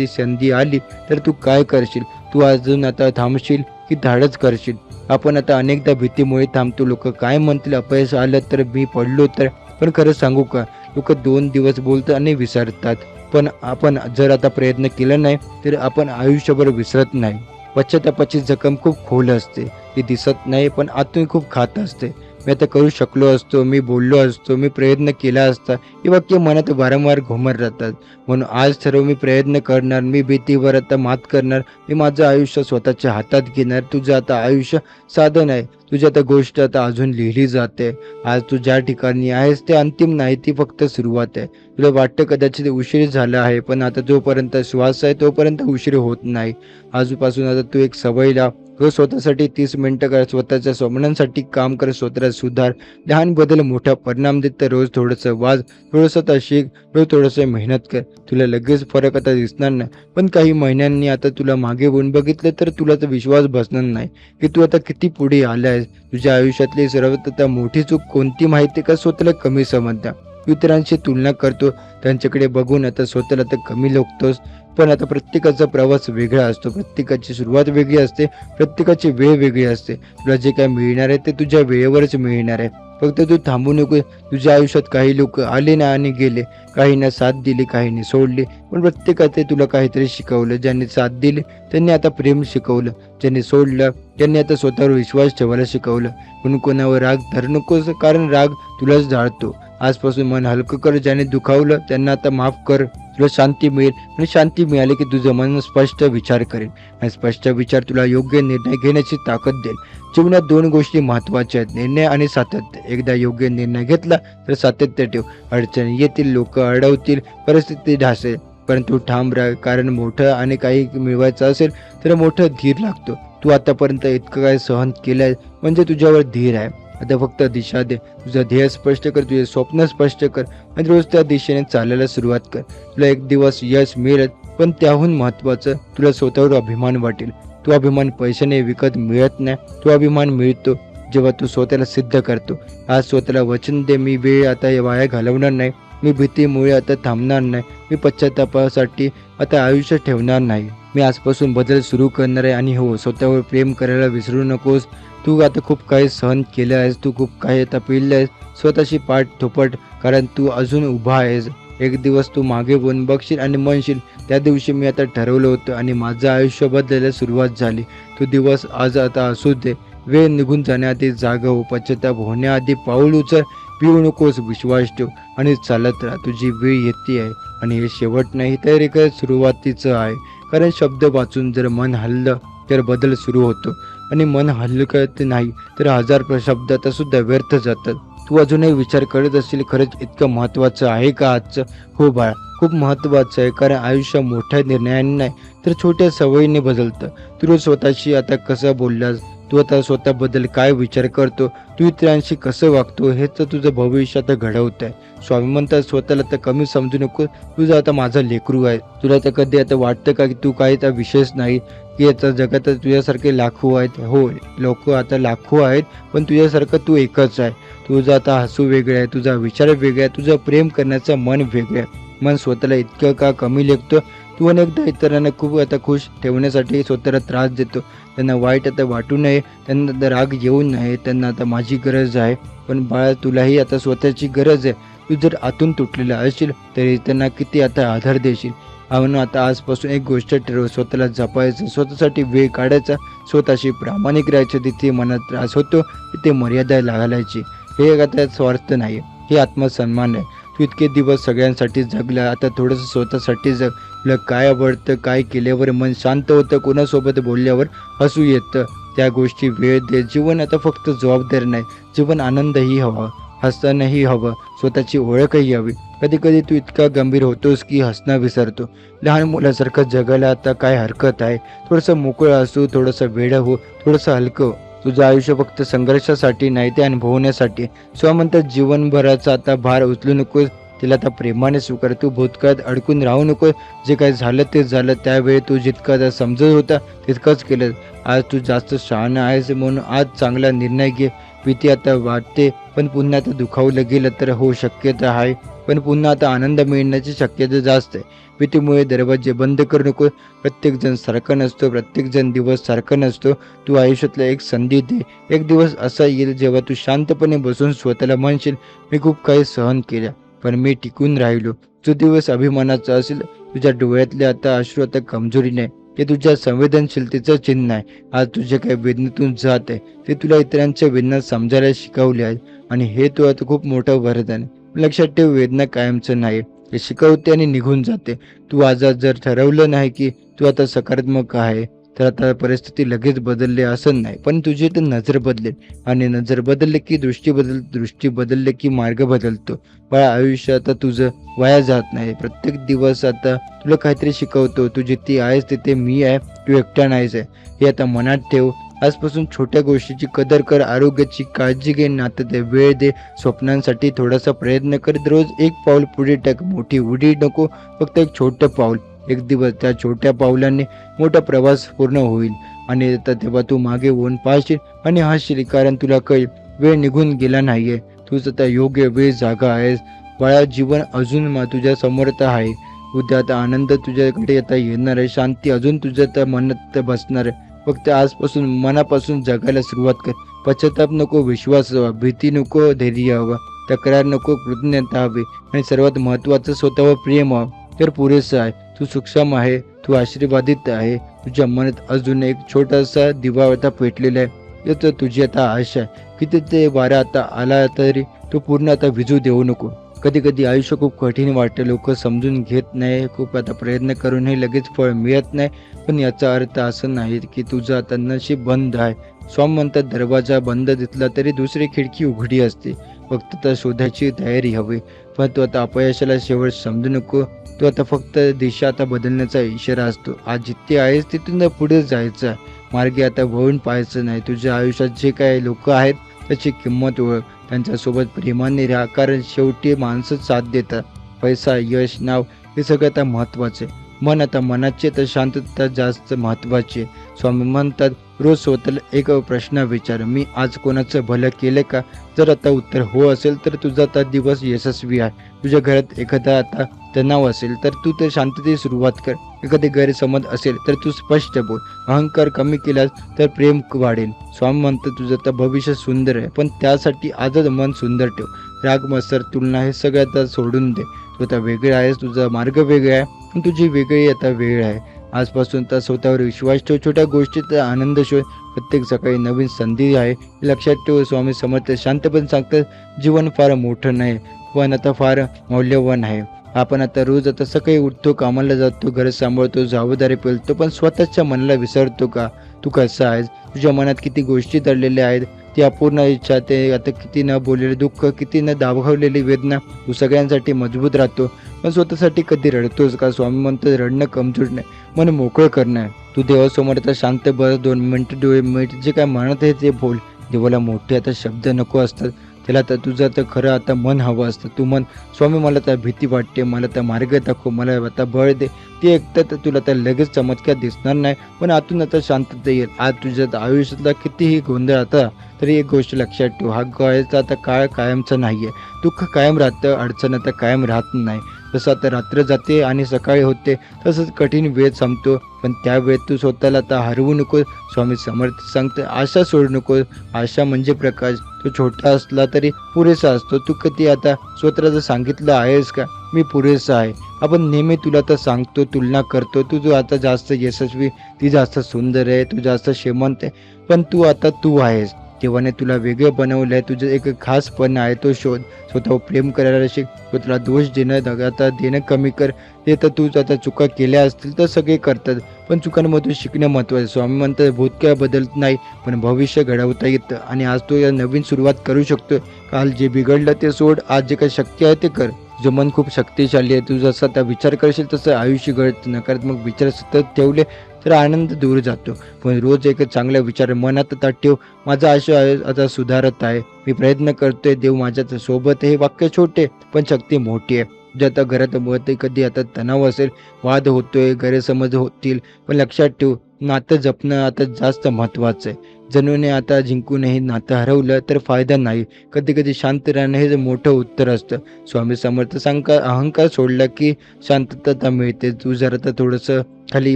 संधी आली तर तू काय करशील? तू अजून आता थांबशील की धाडस करशील? आपण आता अनेकदा भीतीमुळे थांबतो. लोक काय म्हणतील, अपयश आलं तर, मी पडलो तर. पण खरं सांगू का, लोक 2 दिवस बोलतात आणि विसरतात, पण आपण जर आता प्रयत्न केला नाही तर आपण आयुष्यभर विसरत नाही. पश्चातापाची जखम खूप खोल असते, ती दिसत नाही पण आतून खूप खात असते. मी आता करू शकलो असतो, मी बोललो असतो, मी प्रयत्न केला असता, ही वाक्य मनात वारंवार घुमत राहतात. म्हणून आज ठरव, मी प्रयत्न करणार, मी भीतीवर आता मात करणार, मी माझं आयुष्य स्वतःच्या हातात घेणार. तुझं आता आयुष्य साधन आहे, तुझी आता गोष्ट आता अजून लिहिली जाते. आज तू ज्या ठिकाणी आहेस ते अंतिम नाही, ती फक्त सुरुवात आहे. तुला वाटतं कदाचित उशीर झाला आहे, पण आता जोपर्यंत श्वास आहे तोपर्यंत उशीर होत नाही. आजपासून आता तू एक सवय लाव. रोज स्वतःसाठी 30 मिनिटं कर, स्वतःच्या स्वप्नांसाठी काम कर, स्वतःला सुधार. लहान बदल मोठा परिणाम देतं. रोज थोडंसं वाच, थोडंसं आता शिक, रोज थोडंसं मेहनत कर. तुला लगेच फरक आता दिसणार नाही, पण काही महिन्यांनी आता तुला मागे वळून बघितलं तर तुला तर विश्वास बसणार नाही की तू आता किती पुढे आला आहेस. तुझ्या आयुष्यातली सर्वात आता मोठी चूक कोणती माहिती का? स्वतःला कमी समजता. इतरांशी तुलना करतो, त्यांच्याकडे बघून आता स्वतःला तर कमी लेखतोस. पण आता प्रत्येकाचा प्रवास वेगळा असतो, प्रत्येकाची सुरुवात वेगळी असते, प्रत्येकाची वेळ वेगळी असते. तुला जे काय मिळणार आहे ते तुझ्या वेळेवरच मिळणार आहे. फक्त तू थांबू नको. तुझ्या आयुष्यात काही लोक आले ना आणि गेले, काहींना साथ दिली, काहींनी सोडली, पण प्रत्येकाचे तुला काहीतरी शिकवलं. ज्यांनी साथ दिली त्यांनी आता प्रेम शिकवलं, ज्यांनी सोडलं त्यांनी आता स्वतःवर विश्वास ठेवायला शिकवलं. म्हणून कोणावर राग धरू नकोस, कारण राग तुलाच जाळतो. आजपासून मन हलकं कर. ज्याने दुखावलं त्यांना आता माफ कर. तुला शांती मिळेल आणि शांती मिळाली की तुझं मन स्पष्ट विचार करेल आणि स्पष्ट विचार तुला योग्य निर्णय घेण्याची ताकद देईल. जीवनात 2 गोष्टी महत्त्वाच्या आहेत, निर्णय आणि सातत्य. एकदा योग्य निर्णय घेतला तर सातत्य ठेव. अडचणी येतील, लोक अडवतील, परिस्थिती ढासेल, परंतु ठाम राहा. कारण मोठं आणि काही मिळवायचं असेल तर मोठं धीर लागतो. तू आतापर्यंत इतकं काय सहन केलंय म्हणजे तुझ्यावर धीर आहे. आता फक्त दिशा दे. तुझं ध्येय स्पष्ट कर, तुझे स्वप्न स्पष्ट कर आणि रोज त्या दिशेने चालायला सुरुवात कर. तुला एक दिवस यश मिळेल, पण त्याहून महत्त्वाचं तुला स्वतःवर अभिमान वाटेल. तो अभिमान पैशाने विकत मिळत नाही. तो अभिमान मिळतो जेव्हा तू स्वतःला सिद्ध करतो. आज स्वतःला वचन दे, मी वेळ आता वाया घालवणार नाही. मी भीतीमुळे आता थांबणार नाही. मी पश्चातापासाठी आता आयुष्य ठेवणार नाही. मी आजपासून बदल सुरू करणार आहे. आणि हो, स्वतःवर प्रेम करायला विसरू नकोस. तू आता खूप काही सहन केलं आहेस, तू खूप काही आता पेललं आहेस. स्वतःची पाठ थोपट, कारण तू अजून उभा आहेस. एक दिवस तू मागे वळून बघशील आणि म्हणशील, त्या दिवशी मी आता ठरवलं होतं आणि माझं आयुष्य बदलायला सुरुवात झाली. तो दिवस आज आता असू दे. वेळ निघून जाण्याआधी जागा हो. पश्चाताप होण्याआधी पाऊल उचल. पिऊ नकोस, विश्वास ठेव आणि चालत राहा. तुझी वेळ येते आहे आणि हे शेवट नाही तर एक सुरुवातीचं आहे. कारण शब्द वाचून जर मन हललं तर बदल सुरू होतो आणि मन हलकत नाही तर 1000 शब्दात सुद्धा व्यर्थ जातात. तू अजूनही विचार करत असशील, खरंच इतकं महत्त्वाचं आहे का आजचं? हो बाळा, खूप महत्त्वाचं आहे. कारण आयुष्य मोठ्या निर्णयाने नाही तर छोट्या सवयीने बदलतं. तू रोज स्वतःशी आता कसं बोललास, तू आता स्वतःबद्दल काय विचार करतो, तू इतरांशी कसं वागतो, हेच तुझं भविष्य आता घडवत आहे. स्वामी म्हणतात, स्वतःला तर कमी समजू नको. तुझं आता माझा लेकरू आहे. तुला तर कधी आता वाटतं का की तू काही तर विशेष नाही, की आता जगात तुझ्यासारखे लाखो आहेत? हो, लोक आता लाखो आहेत, पण तुझ्यासारखं तू एकच आहे. तुझं आता हसू वेगळं आहे, तुझा विचार वेगळा आहे, तुझं प्रेम करण्याचं मन वेगळं आहे. मन स्वतःला इतकं का कमी लेखतो? तू अनेकदा इतरांना खूप आता खुश ठेवण्यासाठी स्वतःला त्रास देतो. त्यांना वाईट आता वाटू नये, त्यांना आता राग येऊ नये, त्यांना आता माझी गरज आहे. पण बाळा, तुलाही आता स्वतःची गरज आहे. तू जर आतून तुटलेला असशील तरी त्यांना किती आता आधार देशील. म्हणून आता आजपासून एक गोष्ट ठरव, स्वतःला जपायचं, स्वतःसाठी वेळ काढायचा, स्वतःशी प्रामाणिक राहायचं. जिथे मनात त्रास होतो तिथे मर्यादा घालायची. हे आता स्वार्थ नाही, हे आत्मसन्मान आहे. तू इतके दिवस सगळ्यांसाठी जगला, आता थोडंसं स्वतःसाठी जग. तुला काय आवडतं, काय केल्यावर मन शांत होतं, कोणासोबत बोलल्यावर हसू येतं, त्या गोष्टी वेळ दे. जीवन आता फक्त जबाबदारी नाही, जीवन आनंदही हवा, हसतानाही हवं, स्वतःची ओळखही हवी. कधी कधी तू इतका गंभीर होतोस की हसणं विसरतो. लहान मुलासारखं जगायला आता काय हरकत आहे? थोडंसं मोकळं असू, थोडंसं वेडं हो, थोडंसं हलकं हो. तुझं आयुष्य फक्त संघर्षासाठी नाही, ते अनुभवण्यासाठी. म्हणतात, जीवनभराचा आता भार उचलू नकोस, तिला आता प्रेमाने स्वीकार. तू भूतकाळात अडकून राहू नको. जे काही झालं ते झालं. त्यावेळी तू जितका आता समजत होता तितकंच केलं. आज तू जास्त शहाणा आहेस, म्हणून आज चांगला निर्णय घे. भीती आता वाटते, पण पुन्हा आता दुखावलं गेलं तर हो, शक्यता आहे, पण पुन्हा आता आनंद मिळण्याची शक्यता जास्त आहे. भीतीमुळे दरवाजे बंद करू नको. प्रत्येकजण सारखं नसतो, प्रत्येकजण दिवस सारखा नसतो. तू आयुष्यातला एक संधी दे. एक दिवस असा येईल जेव्हा तू शांतपणे बसून स्वतःला म्हणशील, मी खूप काही सहन केलं, पण मी टिकून राहिलो. जो दिवस अभिमानाचा असेल, तुझ्या डोळ्यातले आता अश्रू आता कमजोरी नाही, ते तुझ्या संवेदनशीलतेचं चिन्ह आहे. आज तुझे काही वेदनेतून जात आहे, ते तुला इतरांच्या वेदना समजायला शिकवले आहे, आणि हे तू आता खूप मोठं वरदान आहे. लक्षात ठेव, वेदना कायमचं नाही, ते शिकवते आणि निघून जाते. तू आज जर ठरवलं नाही की तू आता सकारात्मक आहे, तर आता परिस्थिती लगेच बदलले असं नाही, पण तुझी तर नजर बदलेल. आणि नजर बदलले की दृष्टी दृष्टी बदलले की मार्ग बदलतो. बाळा, आयुष्य आता तुझं वाया जात नाही. प्रत्येक दिवस आता तुला काहीतरी शिकवतो. तू जिथे आहेस तिथे मी आहे, तू एकटा नाहीस आहे, हे आता मनात ठेव. आजपासून छोट्या गोष्टीची कदर कर, आरोग्याची काळजी घे, नात्यात वेळ दे, स्वप्नांसाठी थोडासा प्रयत्न कर. रोज एक पाऊल पुढे टाक. मोठी उडी नको, फक्त एक छोटं पाऊल. एक दिवस त्या छोट्या पावलाने मोठा प्रवास पूर्ण होईल. आणि तेव्हा तू मागे वळून पाहशील आणि हसशील, कारण तुला कळेल वेळ निघून गेला नाहीये. तूच आता योग्य वेळ जागा आहेस. बाळा, जीवन अजून तुझ्या समोर आहे. उद्या आता आनंद तुझ्याकडे आता येणार आहे, शांती अजून तुझ्या त्या मनात बसणार आहे. फक्त आजपासून मनापासून जगायला सुरुवात कर. पश्चाताप नको, विश्वास हवा, भीती नको, धैर्य हवा, तक्रार नको, कृतज्ञता हवी, आणि सर्वात महत्त्वाचं स्वतःवर प्रेम हवं. तर पुरेसं आहे. तू सूक्ष्म आहे, तू आशीर्वादित आहे. तुझ्या मनात अजून एक छोटासा दिवा आता पेटलेला आहे. याच तुझी आता आशा आहे. किती ते वारा आता आला तरी तो पूर्ण आता विजू देऊ नको. कधी कधी आयुष्य खूप कठीण वाटते, लोक समजून घेत नाही, खूप आता प्रयत्न करूनही लगेच फळ मिळत नाही. पण याचा अर्थ असं नाही की तुझं आता नशीब बंद आहे. स्वामी म्हणतात, दरवाजा बंद दिसला तरी दुसरी खिडकी उघडी असते, फक्त तर शोधायची तयारी हवी. पण तू आता अपयशाला शेवट समजू नको. तो आता फक्त दिशा आता बदलण्याचा इशारा असतो. आज जिथे आहेस तिथून पुढे जायचं आहे, मार्गे आता वळून पाहायचं नाही. तुझ्या आयुष्यात जे काही लोक आहेत त्याची किंमत ओळख, त्यांच्यासोबत प्रेमाने राहा, कारण शेवटी माणसं साथ देतात. पैसा, यश, नाव हे सगळं आता महत्त्वाचे. मन आता मनाची तर शांतता जास्त महत्त्वाची आहे. स्वामी म्हणतात, रोज स्वतःला एक प्रश्न विचार, मी आज कोणाचं भलं केलं का? जर आता उत्तर हो असेल तर तुझा आता दिवस यशस्वी आहे. तुझ्या घरात एखादा आता तणाव असेल तर तू तर शांततेची सुरुवात कर. एखादी गैरसमज असेल तर तू स्पष्ट बोल. अहंकार कमी केलास तर प्रेम वाढेल. स्वामी म्हणतात, तुझं तर भविष्य सुंदर आहे, पण त्यासाठी आजच मन सुंदर ठेव. राग, मत्सर, तुलना हे सगळं आता सोडून दे. तू आता वेगळा आहेस, तुझा मार्ग वेगळा आहे, पण तुझी वेगळी आता वेळ आहे. आजपासून तर स्वतःवर विश्वास ठेव, छोट्या गोष्टीचा आनंद शोध. प्रत्येक सकाळी नवीन संधी आहे, हे लक्षात ठेव. स्वामी समर्थ शांतपणे सांगतात, जीवन फार मोठं नाही, पण आता फार मौल्यवान आहे. आपण आता रोज आता सकाळी उठतो, कामाला जातो, घर सांभाळतो, जबाबदारी पेलतो, पण स्वतःच्या मनाला विसरतो का? तू कसा आहेस? तुझ्या मनात किती गोष्टी दडलेल्या आहेत? ती अपूर्ण इच्छा, ते आता किती न बोललेले दुःख, किती न दाबवलेली वेदना. तू सगळ्यांसाठी मजबूत राहतो, पण स्वतःसाठी कधी रडतोस का? स्वामी म्हणतात, रडणं कमजोर नाही, मन मोकळं करणं आहे. तू देवासमोर आता शांत बस, 2 मिनिटं डोळे मिट, जे काय म्हणत आहे ते बोल. देवाला मोठे आता शब्द नको असतात, त्याला तर तुझं तर खरं आता मन हवं असतं. तू मन, स्वामी मला तर भीती वाटते, मला तर मार्ग दाखव, मला आता बळ दे. ते ऐकतं तर तुला तर लगेच चमत्कार दिसणार नाही, पण आतून आता शांतता येईल. आज तुझ्या आयुष्यातला कितीही गोंधळ आता तरी एक गोष्ट लक्षात ठेव, हा काळचा आता काळ कायमचा नाहीये. दुःख कायम राहतं, अडचण आता कायम राहत नाही. जसं आता रात्र जाते आणि सकाळी होते, तसंच कठीण वेळ संपतो, पण त्या वेळेत तू स्वतःला आता हरवू नकोस. स्वामी समर्थ सांगते, आशा सोडू नकोस. आशा म्हणजे प्रकाश, तो छोटा असला तरी पुरेसा असतो. तू कधी आता स्वतःला सांगितलं आहेस का, मी पुरेसा आहे? आपण नेहमी तुला तर सांगतो, तुलना करतो, तू आता जास्त यशस्वी, ती जास्त सुंदर आहे, तू जास्त श्रीमंत आहे, पण तू आता तू आहेस. देवाने तुला वेगळं बनवलं आहे, तुझं एक खासपण आहे, तो शोध. स्वतःवर प्रेम करायला शिक, स्वतःला दोष देणं कमी कर. ते तर तू आता चुका केल्या असतील तर सगळे करतात, पण चुकांमधून शिकणं महत्त्वाचं. स्वामी म्हणतात, भूतकाळ बदलत नाही, पण भविष्य घडवता येतं, आणि आज तू या नवीन सुरुवात करू शकतो. काल जे बिघडलं ते सोड, आज जे काही शक्य आहे ते कर. तुझं मन खूप शक्तिशाली आहे, तू जसं आता विचार करशील तसं आयुष्य घडतं. नकारात्मक विचार सतत ठेवले तर आनंद दूर जातो, पण रोज एक चांगला विचार मनात आता ठेव, माझा आयुष्य आता सुधारत आहे, मी प्रयत्न करतोय, देव माझ्या सोबत. हे वाक्य छोटे पण शक्ती मोठी आहे. जे आता घरात मध्ये कधी आता तणाव असेल, वाद होतोय, गैरसमज होतील, पण लक्षात ठेव, नातं जपणं आता जास्त महत्त्वाचं आहे. जणूने आता जिंकूनही नातं हरवलं तर फायदा नाही. कधी कधी शांत राहणं हे मोठं उत्तर असतं. स्वामी समर्थ सांगतात, अहंकार सोडला की शांतता मिळते. तू जर आता थोडंसं खाली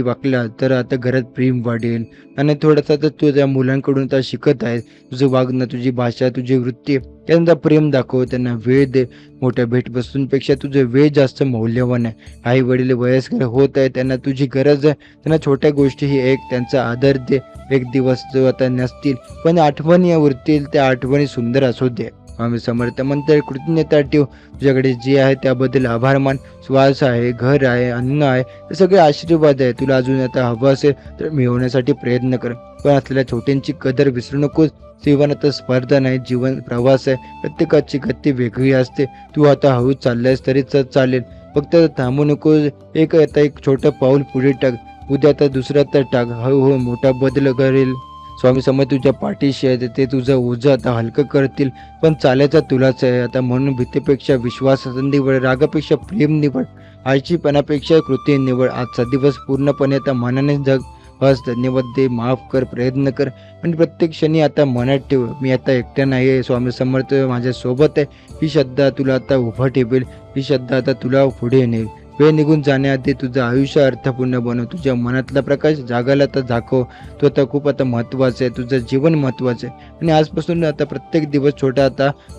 वाकला तर आता घरात प्रेम वाढेल, आणि थोडंसं आता तू त्या मुलांकडून आता शिकत आहेस. तुझं वागणं, तुझी भाषा, तुझी वृत्ती, त्यांना प्रेम दाखव, त्यांना वेळ दे. मोठ्या भेटवस्तूंपेक्षा तुझं वेळ जास्त मौल्यवान आहे. आई वडील वयस्कर होत आहे, त्यांना तुझी गरज आहे, त्यांना छोट्या गोष्टीही एक त्यांचा आदर दे. एक दिवस जो आता नसतील पण आठवणी उरतील, त्या आठवणी सुंदर असू दे. स्वामी समर्थ म्हणतात, कृतज्ञता ठेव, तुझ्याकडे जे आहे त्याबद्दल आभार मान. श्वास आहे, घर आहे, अन्न आहे, हे सगळे आशीर्वाद आहे. तुला अजून आता हवं असेल तर मिळवण्यासाठी प्रयत्न कर, पण असलेल्या छोट्यांची कदर विसरू नकोस. जीवनात स्पर्धा नाही, जीवन प्रवास आहे. प्रत्येकाची गती वेगळी असते. तू आता हळू चाललायस तरी चालेल, फक्त थांबू नकोस. एक छोटं पाऊल पुढे टाक, उद्या तर दुसरा तर टाक. हळूहळू मोठा बदल करेल. स्वामी समर्थ तुझ्या पाठीशी आहे, ते तुझं ओझं आता हलकं करतील, पण चालायचा तुलाच आहे आता. म्हणून भीतीपेक्षा विश्वास निवड, रागापेक्षा प्रेम निवड, आळशीपणापेक्षा कृती निवड. आजचा दिवस पूर्णपणे आता मनाने जग. बस धन्यवाद दे, माफ कर, प्रयत्न कर, आणि प्रत्येक क्षणी आता मनात ठेव, मी आता एकटा नाही आहे, स्वामी समर्थ माझ्या सोबत आहे. ही श्रद्धा तुला आता उभं ठेवेल, ही श्रद्धा आता तुला पुढे नेईल. वेळ निघून जाण्याआधी तुझं आयुष्य अर्थपूर्ण बनव. तुझ्या मनातला प्रकाश जागायला आता दाखव. तो आता खूप आता महत्त्वाचं आहे, तुझं जीवन महत्त्वाचं आहे, आणि आजपासून आता प्रत्येक दिवस छोटा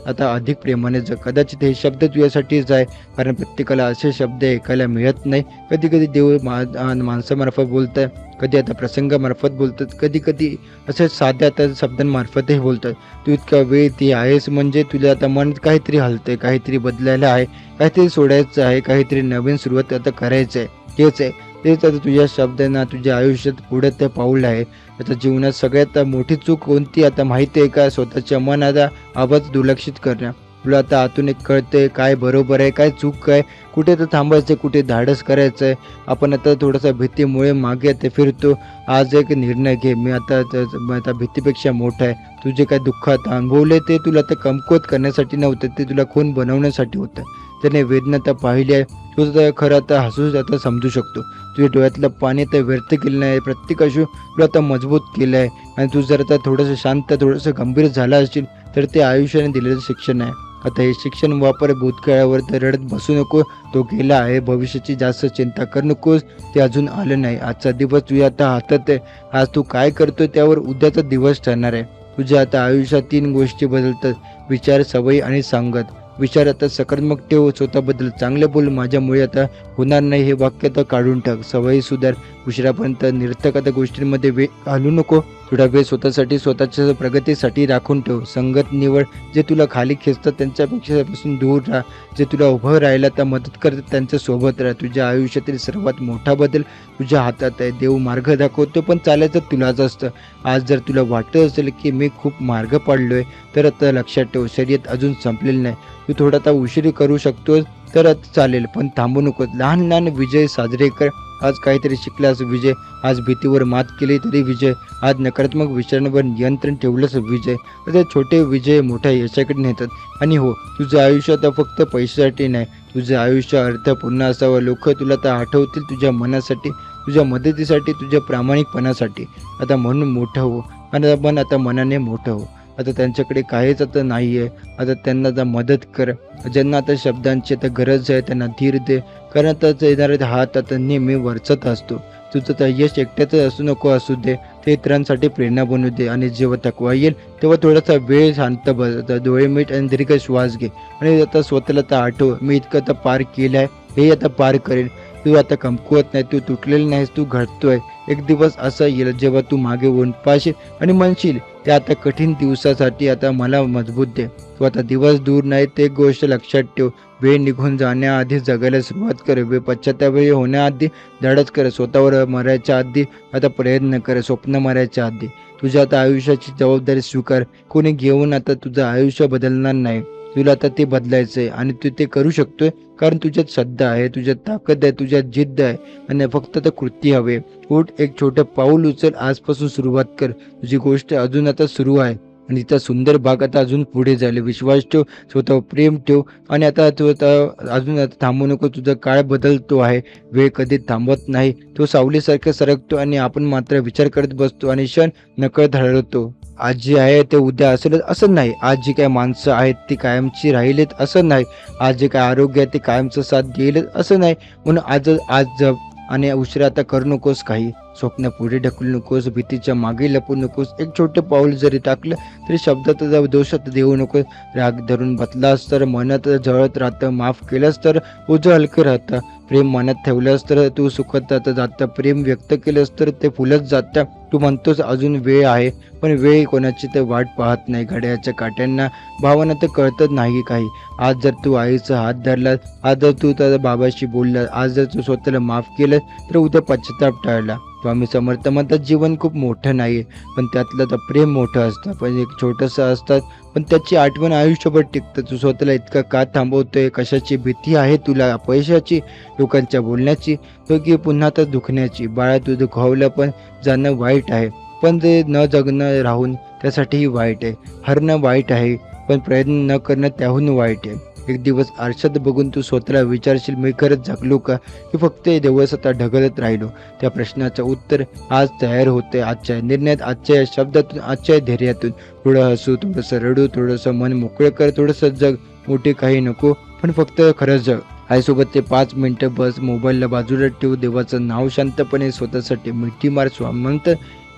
आता अधिक प्रेमाने जग. कदाचित हे शब्द तुझ्यासाठीच आहे, कारण प्रत्येकाला असे शब्द ऐकायला मिळत नाही. कधी कधी देव माणसामार्फत बोलत आहे, कधी आता प्रसंगामार्फत बोलतात, कधी कधी असं साध्या आता शब्दांमार्फतही बोलतात. तू इतका वेळ ती आहेस म्हणजे तुला आता मनात काहीतरी हलतंय, काहीतरी बदलायला आहे, काहीतरी सोडायचं आहे, काहीतरी नवीन सुरुवात आता करायचं आहे. तेच आहे, तेच आता तुझ्या शब्दांना तुझ्या आयुष्यात पुढे ते पाऊल आहे. आता जीवनात सगळ्यात मोठी चूक कोणती आता माहिती आहे का? स्वतःच्या मनाचा आवाज दुर्लक्षित करणं. तुला आता आतून एक कळतंय काय बरोबर आहे, काय चूक आहे, कुठे तर थांबायचं, कुठे धाडस करायचं आहे. आपण आता थोडासा भीतीमुळे मागे आता फिरतो. आज एक निर्णय घे. मी आता भीतीपेक्षा मोठा आहे. तुझे काय दुःख आता अनुभवले ते तुला आता कमकुवत करण्यासाठी नव्हतं, ते तुला खून बनवण्यासाठी होतं. त्याने वेदना आता पाहिली आहे. तू आता खरं आता हसू आता समजू शकतो. तुझ्या डोळ्यातलं पाणी तर व्यर्थ केलं नाही, प्रत्येक अश्रू तुला आता मजबूत केलं आहे. आणि तू जर आता थोडंसं शांत, थोडंसं गंभीर झाला असशील तर ते आयुष्याने दिलेलं शिक्षण आहे. आता हे शिक्षण वापर. भूतकाळावर तर रडत बसू नको, तो गेला आहे. भविष्याची जास्त चिंता करू नकोस, ते अजून आलं नाही. आजचा दिवस तुझ्या आता हातात आहे. आज तू काय करतोय त्यावर उद्याचा दिवस ठरणार आहे. तुझ्या आता आयुष्यात 3 गोष्टी बदलतात: विचार, सवयी आणि सांगत. विचार आता सकारात्मक ठेव, स्वतःबद्दल चांगले बोल, माझ्यामुळे आता होणार नाही हे वाक्य तर काढून टाक. सवयी सुधार, उशिरापर्यंत निरर्थक आता गोष्टींमध्ये वेळ घालू नको. थोडा वेळ स्वतःसाठी, स्वतःच्या प्रगतीसाठी राखून ठेव. संगत निवड, जे तुला खाली खेचतात त्यांच्यापासून दूर राहा. जे तुला उभं राहायला आता मदत करतात त्यांच्या सोबत राहा. तुझ्या आयुष्यातील सर्वात मोठा बदल तुझ्या हातात आहे. देव मार्ग दाखवतो पण चालायचं तुलाच असतं. आज जर तुला वाटत असेल की मी खूप मार्ग पाडलोय तर आता लक्षात ठेव, शर्यत अजून संपलेली नाही. तू थोडा आता उशीर करू शकतोस तर आता चालेल, पण थांबू नकोस. लहान लहान विजय साजरे कर. आज काहीतरी शिकलास विजय, आज भीतीवर मात केली तरी विजय, आज नकारात्मक विचारांवर नियंत्रण ठेवलंच विजय. तर छोटे विजय मोठ्या यशाकडे नेतात. आणि हो, तुझं आयुष्य आता फक्त पैशासाठी नाही, तुझं आयुष्य अर्थपूर्ण असावं. लोक तुला आता आठवतील तुझ्या मनासाठी, तुझ्या मदतीसाठी, तुझ्या प्रामाणिकपणासाठी. आता म्हणून मोठं हो, आणि आपण आता मनाने मोठं हो. आता त्यांच्याकडे काहीच आता नाही आहे. आता त्यांना आता मदत कर. ज्यांना आता शब्दांची आता गरज आहे त्यांना धीर दे. कारण आता येणारा हात आता नेहमी वरचत असतो. तुझं तर यश एकट्याच असू नको असू दे, ते इतरांसाठी प्रेरणा बनू दे. आणि जेव्हा थकवा येईल तेव्हा थोडासा वेळ शांत बस, आता डोळे मीट आणि दीर्घ श्वास घे. आणि आता स्वतःला आता आठव, मी इतकं आता पार केलं आहे, हे आता पार करेन. तू आता कमकुवत नाही, तू तुटलेलं नाहीस, तू घडतोय. एक दिवस असा येईल जेव्हा तू मागे वळून पाहशील आणि म्हणशील, त्या आता कठीण दिवसासाठी आता मला मजबूत दे. तू आता दिवस दूर नाही, ते गोष्ट लक्षात ठेव. वेळ निघून जाण्याआधी जगायला सुरुवात कर. वेळ पश्चाताप होण्याआधी धाडस कर. स्वतःवर मरायच्या आधी आता प्रयत्न कर. स्वप्न मरायच्या आधी तुझ्या आता आयुष्याची जबाबदारी स्वीकार. कोणी घेऊन आता तुझं आयुष्य बदलणार नाही. तुला आता ते बदलायचं आहे आणि तू ते करू शकतोय, कारण तुझ्यात श्रद्धा आहे, तुझ्यात ताकद आहे, तुझ्यात जिद्द आहे. आणि फक्त तर कृती हवे. उठ, एक छोटं पाऊल उचल, आजपासून सुरुवात कर. तुझी गोष्ट अजून आता सुरू आहे आणि तिचा सुंदर भाग आता अजून पुढे जाईल. विश्वास ठेव, स्वतःवर प्रेम ठेव. आणि आता तू आता अजून आता थांबू नको. तुझा काळ बदलतो आहे, वेळ कधी थांबत नाही. तो सावलीसारखं सरकतो आणि आपण मात्र विचार करत बसतो आणि क्षण नकळत हरवतो. आज जे आहे ते उद्या असेलच असं नाही. आज जी काही माणसं आहेत ती कायमची राहिलेत असं नाही. आज जे काय आरोग्य आहे ते कायमचं साथ देईलच असं नाही. म्हणून आज जप आणि उशिरा आता करू नकोस काही. स्वप्न पुढे ढकलू नकोस, भीतीच्या मागे लपू नकोस. एक छोटं पाऊल जरी टाकलं तरी शब्दात दोषात देऊ नकोस. राग धरून बसलास तर मनात जळत राहतं. माफ केलंस तर ओझं हलकं राहतं. प्रेम मनात ठेवलंस तर तू सुखत जातं. प्रेम व्यक्त केलंस तर ते फुलत जातं. तू म्हणतोस अजून वेळ आहे, पण वेळ कोणाची तर वाट पाहत नाही. घड्याच्या काट्यांना भावना तर कळतच नाही काही. आज जर तू आईचा हात धरलास, आज जर तू त्या बाबाशी बोललास, आज जर तू स्वतःला माफ केलं तर उद्या पश्चाताप टाळला. स्वामी समर्थ म्हणतात, जीवन खूप मोठं नाही पण त्यातलं तर प्रेम मोठं असतं. पण एक छोटंसं असतात पण त्याची आठवण आयुष्यभर टिकतं. तू स्वतःला इतका का थांबवतोय? कशाची भीती आहे तुला? पैशाची, लोकांच्या बोलण्याची, तो की पुन्हा तर दुखण्याची? बाळा, तू दुखावलं पण जाणं वाईट आहे, पण ते न जगणं राहून त्यासाठीही वाईट आहे. हरणं वाईट आहे, पण प्रयत्न न करणं त्याहून वाईट आहे. एक दिवस आरशात बघून तू स्वतःला विचारशील, मी खरंच जगलो का, की फक्त हे दिवस आता ढकलत राहिलो? त्या प्रश्नाचं उत्तर आज तयार होते. आजच्या निर्णयात, आजच्या या शब्दातून, आजच्या धैर्यातून. थोडं हसू, थोडंसं रडू, थोडंसं मन मोकळं कर, थोडंसं जग. मोठे काही नको, पण फक्त खरंच जग. आईसोबत ते 5 मिनिटं बस. मोबाईलला बाजूला ठेव. देवाचं नाव शांतपणे स्वतःसाठी मिठी मार. स्वामी,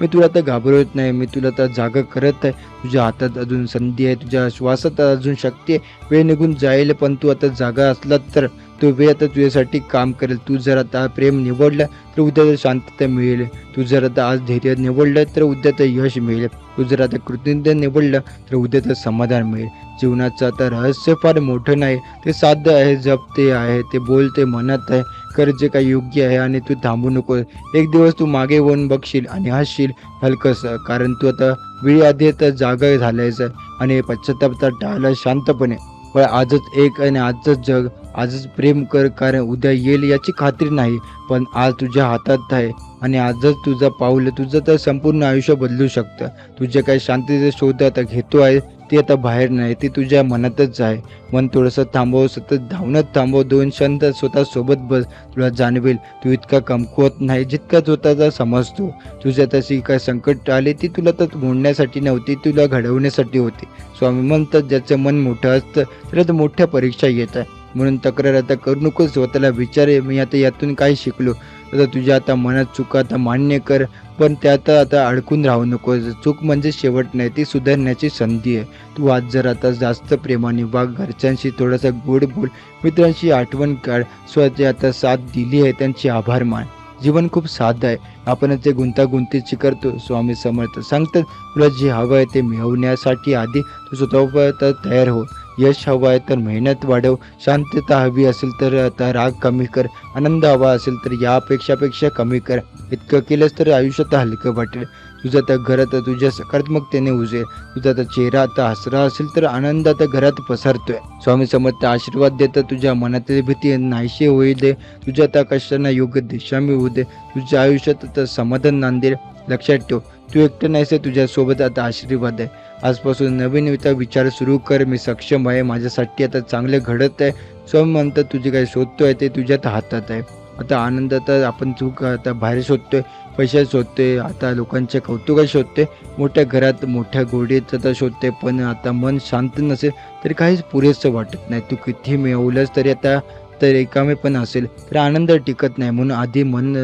मी तुला आता घाबरवत नाही, मी तुला आता जागा करत आहे. तुझ्या हातात अजून संधी आहे, तुझ्या श्वासात अजून शक्ती आहे. वेळ निघून जाईल पण तू आता जागा असलात तर तो वेळ आता तुझ्यासाठी काम करेल. तू जर आता प्रेम निवडलं तर उद्या शांतता मिळेल. तू जर आता आज धैर्य निवडलं तर उद्या यश मिळेल. तू जर आता कृतज्ञता निवडलं तर उद्या समाधान मिळेल. जीवनाचं आता रहस्य फार मोठं नाही, ते साध्य आहे, जपते आहे, ते बोलते मनात आहे. कर जे काही योग्य आहे आणि तू थांबू नको. एक दिवस तू मागे वळून बघशील आणि हसशील हलकंसं, कारण तू आता वेळी आधी आता जागा झालायचं आणि पश्चाताप टाळला शांतपणे. पण आजच एक आणि आजच जग, आजच प्रेम कर, कारण उद्या येईल याची खात्री नाही. पण आज तुझ्या हातात आहे आणि आजच तुझं पाऊल तुझं तर संपूर्ण आयुष्य बदलू शकतं. तुझे काही शांतीचे शोध आता घेतो आहे ती आता बाहेर नाही, ती तुझ्या मनातच आहे. मन थोडंसं थांबव, सतत धावणं थांबव, 2 क्षण तर स्वतः सोबत बस. तुला जाणवेल तू इतका कमकुवत नाही जितका स्वतःचा समजतो. तुझ्या तशी काय संकट आले ती तुला तर मोडण्यासाठी नव्हती, तुला घडवण्यासाठी होती. स्वामी म्हणतात ज्याचं मन मोठं असतं त्याला तर मोठ्या परीक्षा येत आहे. म्हणून तक्रार आता करू नकोस. स्वतःला विचारे मी आता यातून काय शिकलो. आता तुझ्या आता मनात चुका आता मान्य कर, पण त्यात आता अडकून राहू नकोस. चूक म्हणजे शेवट नाही, ती सुधारण्याची संधी आहे. तू आज जर आता जास्त प्रेमाने वाग, घरच्यांशी थोडासा गोड बोल, मित्रांची आठवण काढ, स्वतःची आता साथ दिली आहे त्यांचे आभार मान. जीवन खूप साधं आहे, आपण ते गुंतागुंतीची करतो. स्वामी समर्थ सांगतात तुला जे हवं आहे ते मिळवण्यासाठी आधी तू स्वतः तयार हो. यश हवं आहे तर मेहनत वाढव, शांतता हवी असेल तर आता राग कमी कर, आनंद हवा असेल तर यापेक्षा कमी कर. इतकं केलंस तर आयुष्यात हलकं वाटेल. तुझं आता घरात तुझ्या सकारात्मकतेने उजेल. तुझा आता चेहरा आता हसरा असेल तर आनंद आता घरात पसरतोय. स्वामी समर्थ आशीर्वाद देतात तुझ्या मनातील भीती नाहीशी होऊ दे. तुझ्या आता कशांना योग्य दिशा मिळू दे. तुझ्या आयुष्यात आता समाधान नांदेल. लक्षात ठेव तू एकटं नाहीस, तुझ्यासोबत आता आशीर्वाद आहे. आजपासून नवीन विचार सुरू कर. मी सक्षम आहे, माझ्यासाठी आता चांगले घडत आहे. स्वामी म्हणतात तुझे काही शोधतोय ते तुझ्यात हातात आहे. आता आनंद आता आपण चूक आता बाहेर शोधतोय, पैशात शोधतोय, आता लोकांच्या कौतुकात शोधते, मोठ्या घरात मोठ्या गोडीत आता शोधते. पण आता मन शांत नसेल तरी काहीच पुरेसं वाटत नाही. तू किती मिळवलंस तरी आता तर रिकामे पण असेल तर आनंद टिकत नाही. म्हणून आधी मन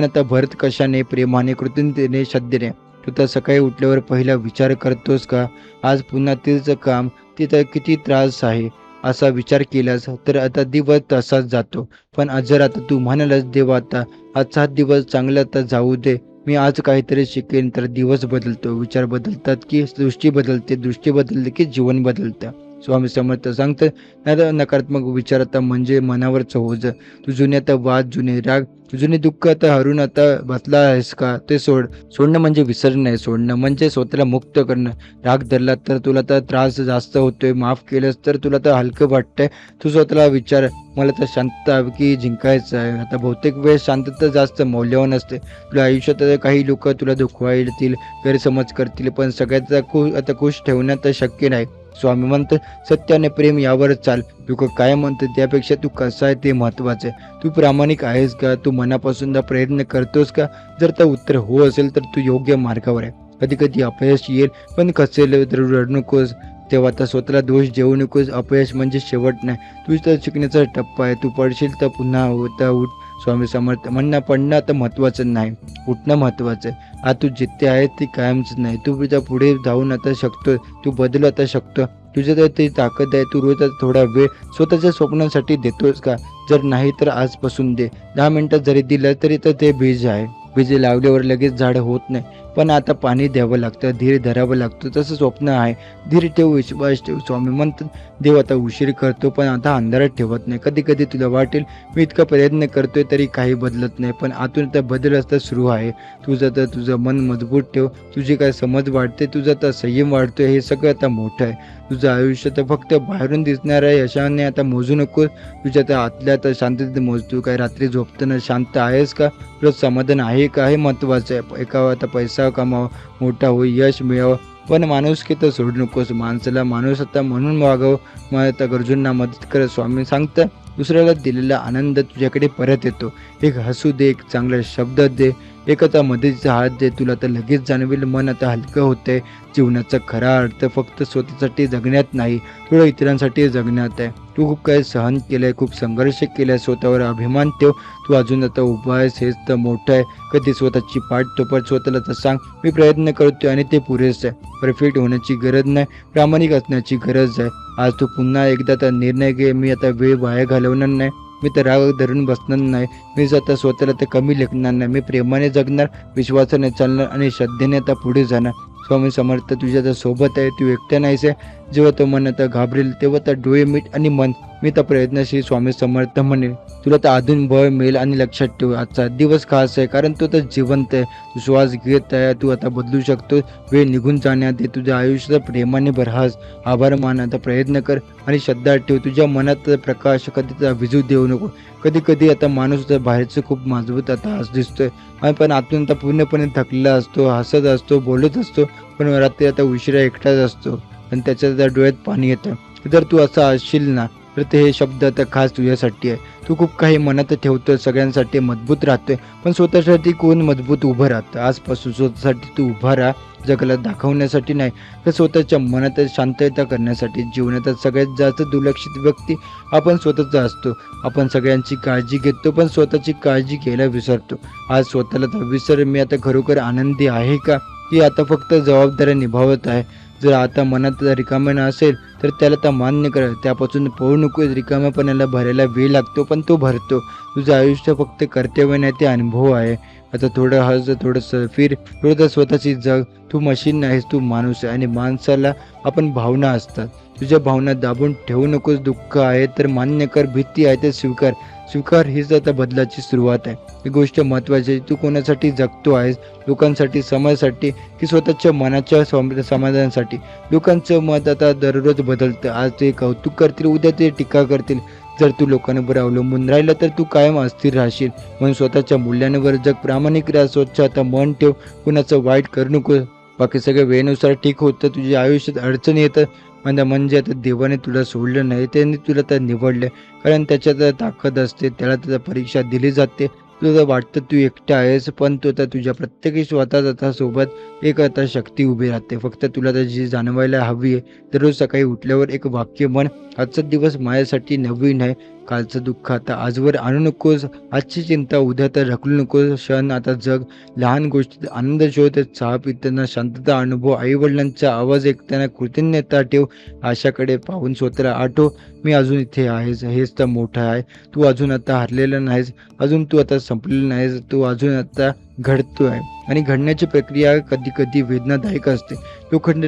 आता भरत कशाने, प्रेमाने, कृतज्ञतेने, श्रद्धेने. तू तर सकाळी उठल्यावर पहिला विचार करतोस का आज पुन्हा तेच काम, तिथं किती त्रास आहे, असा विचार केलास तर आता दिवस तसाच जातो. पण आज जर आता तू म्हणालास देवा आता आजचा हा दिवस चांगला आता जाऊ दे, मी आज काहीतरी शिकेन, तर दिवस बदलतो. विचार बदलतात की दृष्टी बदलते, दृष्टी बदलते की जीवन बदलतं. स्वामी समर्थ सांगतात नकारात्मक विचार आता म्हणजे मनावरच ओझं. तू जुने आता वाद, जुने राग, जुने दुःख आता हरून आता बसला आहेस का ते सोड. सोडणं म्हणजे विसरणं नाही, सोडणं म्हणजे स्वतःला मुक्त करणं. राग धरला तर तुला तर त्रास जास्त होतोय, माफ केलंस तर तुला तर हलकं वाटतंय. तू स्वतःला विचार मला तर शांतता की जिंकायचं आहे. आता बहुतेक वेळ शांतता जास्त मौल्यवान असते. तुला आयुष्यात काही लोक तुला दुखवायतील, गैरसमज करतील, पण सगळ्याचा आता खुश ठेवण्यात शक्य नाही. स्वामी म्हणतात सत्य आणि प्रेम यावरच चाल. लोक काय म्हणतात त्यापेक्षा तू कसा आहे ते महत्वाचं आहे. तू प्रामाणिक आहेस का, तू मनापासून प्रयत्न करतोस का. जर तर उत्तर हो असेल तर तू योग्य मार्गावर आहे. कधी कधी अपयश येईल, पण कसेल तर रडू नकोस. तेव्हा आता स्वतःला दोष देऊ नकोस. अपयश म्हणजे शेवट नाही, तू तर शिकण्याचा टप्पा आहे. तू पडशील तर पुन्हा उठ. स्वामी समर्थ म्हणणं पडणं आता महत्वाचं नाही, उठणं महत्वाचं आहे. आज तू जिथे आहे ती कायमच नाही. तू तुझ्या पुढे जाऊन आता शकतो, तू बदलू आता शकतो. तुझ्या ती ताकद आहे. तू रोज थोडा वेळ स्वतःच्या स्वप्नांसाठी देतोस का. जर नाही तर आजपासून दे. 10 मिनिटं जरी दिलं तरी तर ते बीज आहे. बीज लावल्यावर लगेच झाड होत नाही, पण आता पाणी द्यावं लागतं, धीर धरावं लागतं. तसं स्वप्न आहे, धीर ठेव, विश्वास ठेव. स्वामी म्हणतात देव आता उशीर करतो पण आता अंधारात ठेवत नाही. कधी कधी तुला वाटेल मी इतका प्रयत्न करतोय तरी काही बदलत नाही, पण आतून तर बदल असता सुरू आहे. तुझं मन मजबूत ठेव. तुझी काय समज वाढते, तुझा आता संयम वाढतोय, हे सगळं आता मोठं आहे. तुझं आयुष्य तर फक्त बाहेरून दिसणाऱ्या यशाने आता मोजू नकोस. तुझ्या त्या आतल्या आता शांततेत मोज. तू काय रात्री झोपताना शांत आहेस का, तुला समाधान आहे का, हे महत्वाचं आहे. एका आता पैसा कमाव, मोठा हो, यश मिळव, पण माणुसकी तर सोडू नकोस. माणसाला माणूस आता म्हणून वागव. मग आता गरजूंना मदत कर. स्वामी सांगतात दुसऱ्याला दिलेला आनंद तुझ्याकडे परत येतो. एक हसू दे, एक चांगला शब्द दे, एक आता मदतीचा हात दे, तुला आता लगेच जाणवेल मन आता हलकं होतंय. जीवनाचा खरा अर्थ फक्त स्वतःसाठी जगण्यात नाही, थोडं इतरांसाठी जगण्यात आहे. तू खूप काही सहन केलंय, खूप संघर्ष केलाय, स्वतःवर अभिमान ठेव. तू अजून आता उभा आहेस हेच तर मोठं आहे. कधी स्वतःची पाठ तोपट स्वतःला तर सांग, मी प्रयत्न करतोय आणि ते पुरेसं आहे. परफेक्ट होण्याची गरज नाही, प्रामाणिक असण्याची गरज आहे. आज तू पुन्हा एकदा तर निर्णय घे, मी आता वेळ वाया घालवणार नाही, मी तर राग धरून बसणार नाही, मी आता स्वतःला तर कमी लेखणार नाही, मी प्रेमाने जगणार, विश्वासाने चालणार आणि श्रद्धेने आता पुढे जाणार. स्वामी समर्थ तुझ्या तर सोबत आहे, तू एकट्या नाहीस आहे. जेव्हा तो मन आता घाबरेल तेव्हा तर डोळे मीट आणि मन मी तर प्रयत्नशील स्वामी समर्थ म्हणेल. तुला तर अजून बळ मिळेल. आणि लक्षात ठेव, आजचा दिवस खास आहे कारण तो तर जिवंत आहे. तू श्वास घेत आहे, तू आता बदलू शकतो. वेळ निघून जाण्याआधी तुझ्या आयुष्यात प्रेमाने भरहास, आभार मान, आता प्रयत्न कर आणि श्रद्धा ठेव. तुझ्या मनात प्रकाश कधी विजू देऊ नको. कधी कधी आता माणूस बाहेरचं खूप मजबूत आता आज दिसतोय, पण आतून आता पूर्णपणे थकलेला असतो, हसत असतो, बोलत असतो, पण रात्री आता उशिरा एकटाच असतो आणि त्याच्या डोळ्यात पाणी येतं. जर तू असा असशील ना, तर ते हे शब्द आता खास तुझ्यासाठी आहे. तू खूप काही मनात ठेवतोय, सगळ्यांसाठी मजबूत राहतोय, पण स्वतःसाठी कोण मजबूत उभं राहतं? आजपासून स्वतःसाठी तू उभा राहा, जगाला दाखवण्यासाठी नाही, तर स्वतःच्या मनात शांतता करण्यासाठी. जीवनात सगळ्यात जास्त दुर्लक्षित व्यक्ती आपण स्वतःचा असतो. आपण सगळ्यांची काळजी घेतो, पण स्वतःची काळजी घ्यायला विसरतो. आज स्वतःला तर विसर, मी आता खरोखर आनंदी आहे का, की आता फक्त जबाबदाऱ्या निभावत आहे. जर आता मनात रिकामेपणा असेल तर त्याला तर मान्य कर, त्यापासून पळू नको. रिकामेपणाला भरायला वेळ लागतो, पण तो भरतो. तुझं आयुष्य फक्त कर्तव्य नाही, ते अनुभव आहे. आता थोडं हस, थोडंसं फिर, थोडं स्वतःची जग. तू मशीन नाहीस, तू माणूस आहे, आणि माणसाला आपण भावना असतात. तुझ्या भावना दाबून ठेवू नकोस. दुःख आहे तर मान्य कर, भीती आहे तर स्वीकार. स्वीकार हीच आता बदलाची सुरुवात आहे. ही गोष्ट महत्त्वाची आहे. तू कोणासाठी जगतो आहेस? लोकांसाठी, समाजासाठी, की स्वतःच्या मनाच्या समाधानासाठी? लोकांचं मत आता दररोज बदलतं. आज ते कौतुक करतील, उद्या ते टीका करतील. जर तू लोकांवर अवलंबून राहिलं तर तू कायम अस्थिर राहशील. म्हणून स्वतःच्या मूल्यांवर जग, प्रामाणिक राहा, स्वच्छ आता मन ठेव, कुणाचं वाईट करू नको. बाकी सगळं वेळेनुसार ठीक होतं. तुझ्या आयुष्यात अडचणी येतात, म्हणजे आता देवाने तुला सोडलं नाही, त्यांनी तुला तर निवडलं, कारण त्याच्यात ताकद असते, त्याला त्याचा परीक्षा दिली जाते. तुला वाटतं तू एकटा आहेस, पण तो तर तुझ्या प्रत्येक स्वतः सोबत एक आता शक्ती उभी राहते. फक्त तुला त्याची जाणवायला हवी आहे. दररोज सकाळी उठल्यावर एक वाक्य म्हण, आजचा दिवस माझ्यासाठी नवीन आहे. कालचं दुःख आता आजवर आणू नकोस, आजची चिंता उद्या तर ढकलू नकोस. क्षण आता जग, लहान गोष्टीत आनंद शोध, चहा पिताना शांतता अनुभव, आईवडिलांचा आवाज ऐकताना कृतज्ञता ठेव. आशाकडे पाहून स्वतःला आठव, मी अजून इथे आहेस, हेच तर मोठं आहे. तू अजून आता हरलेला नाहीस, अजून तू आता संपलेला नाहीस, तू अजून आता घडतोय. आणि घडण्याची प्रक्रिया कधी कधी वेदनादायक असते. लोखंड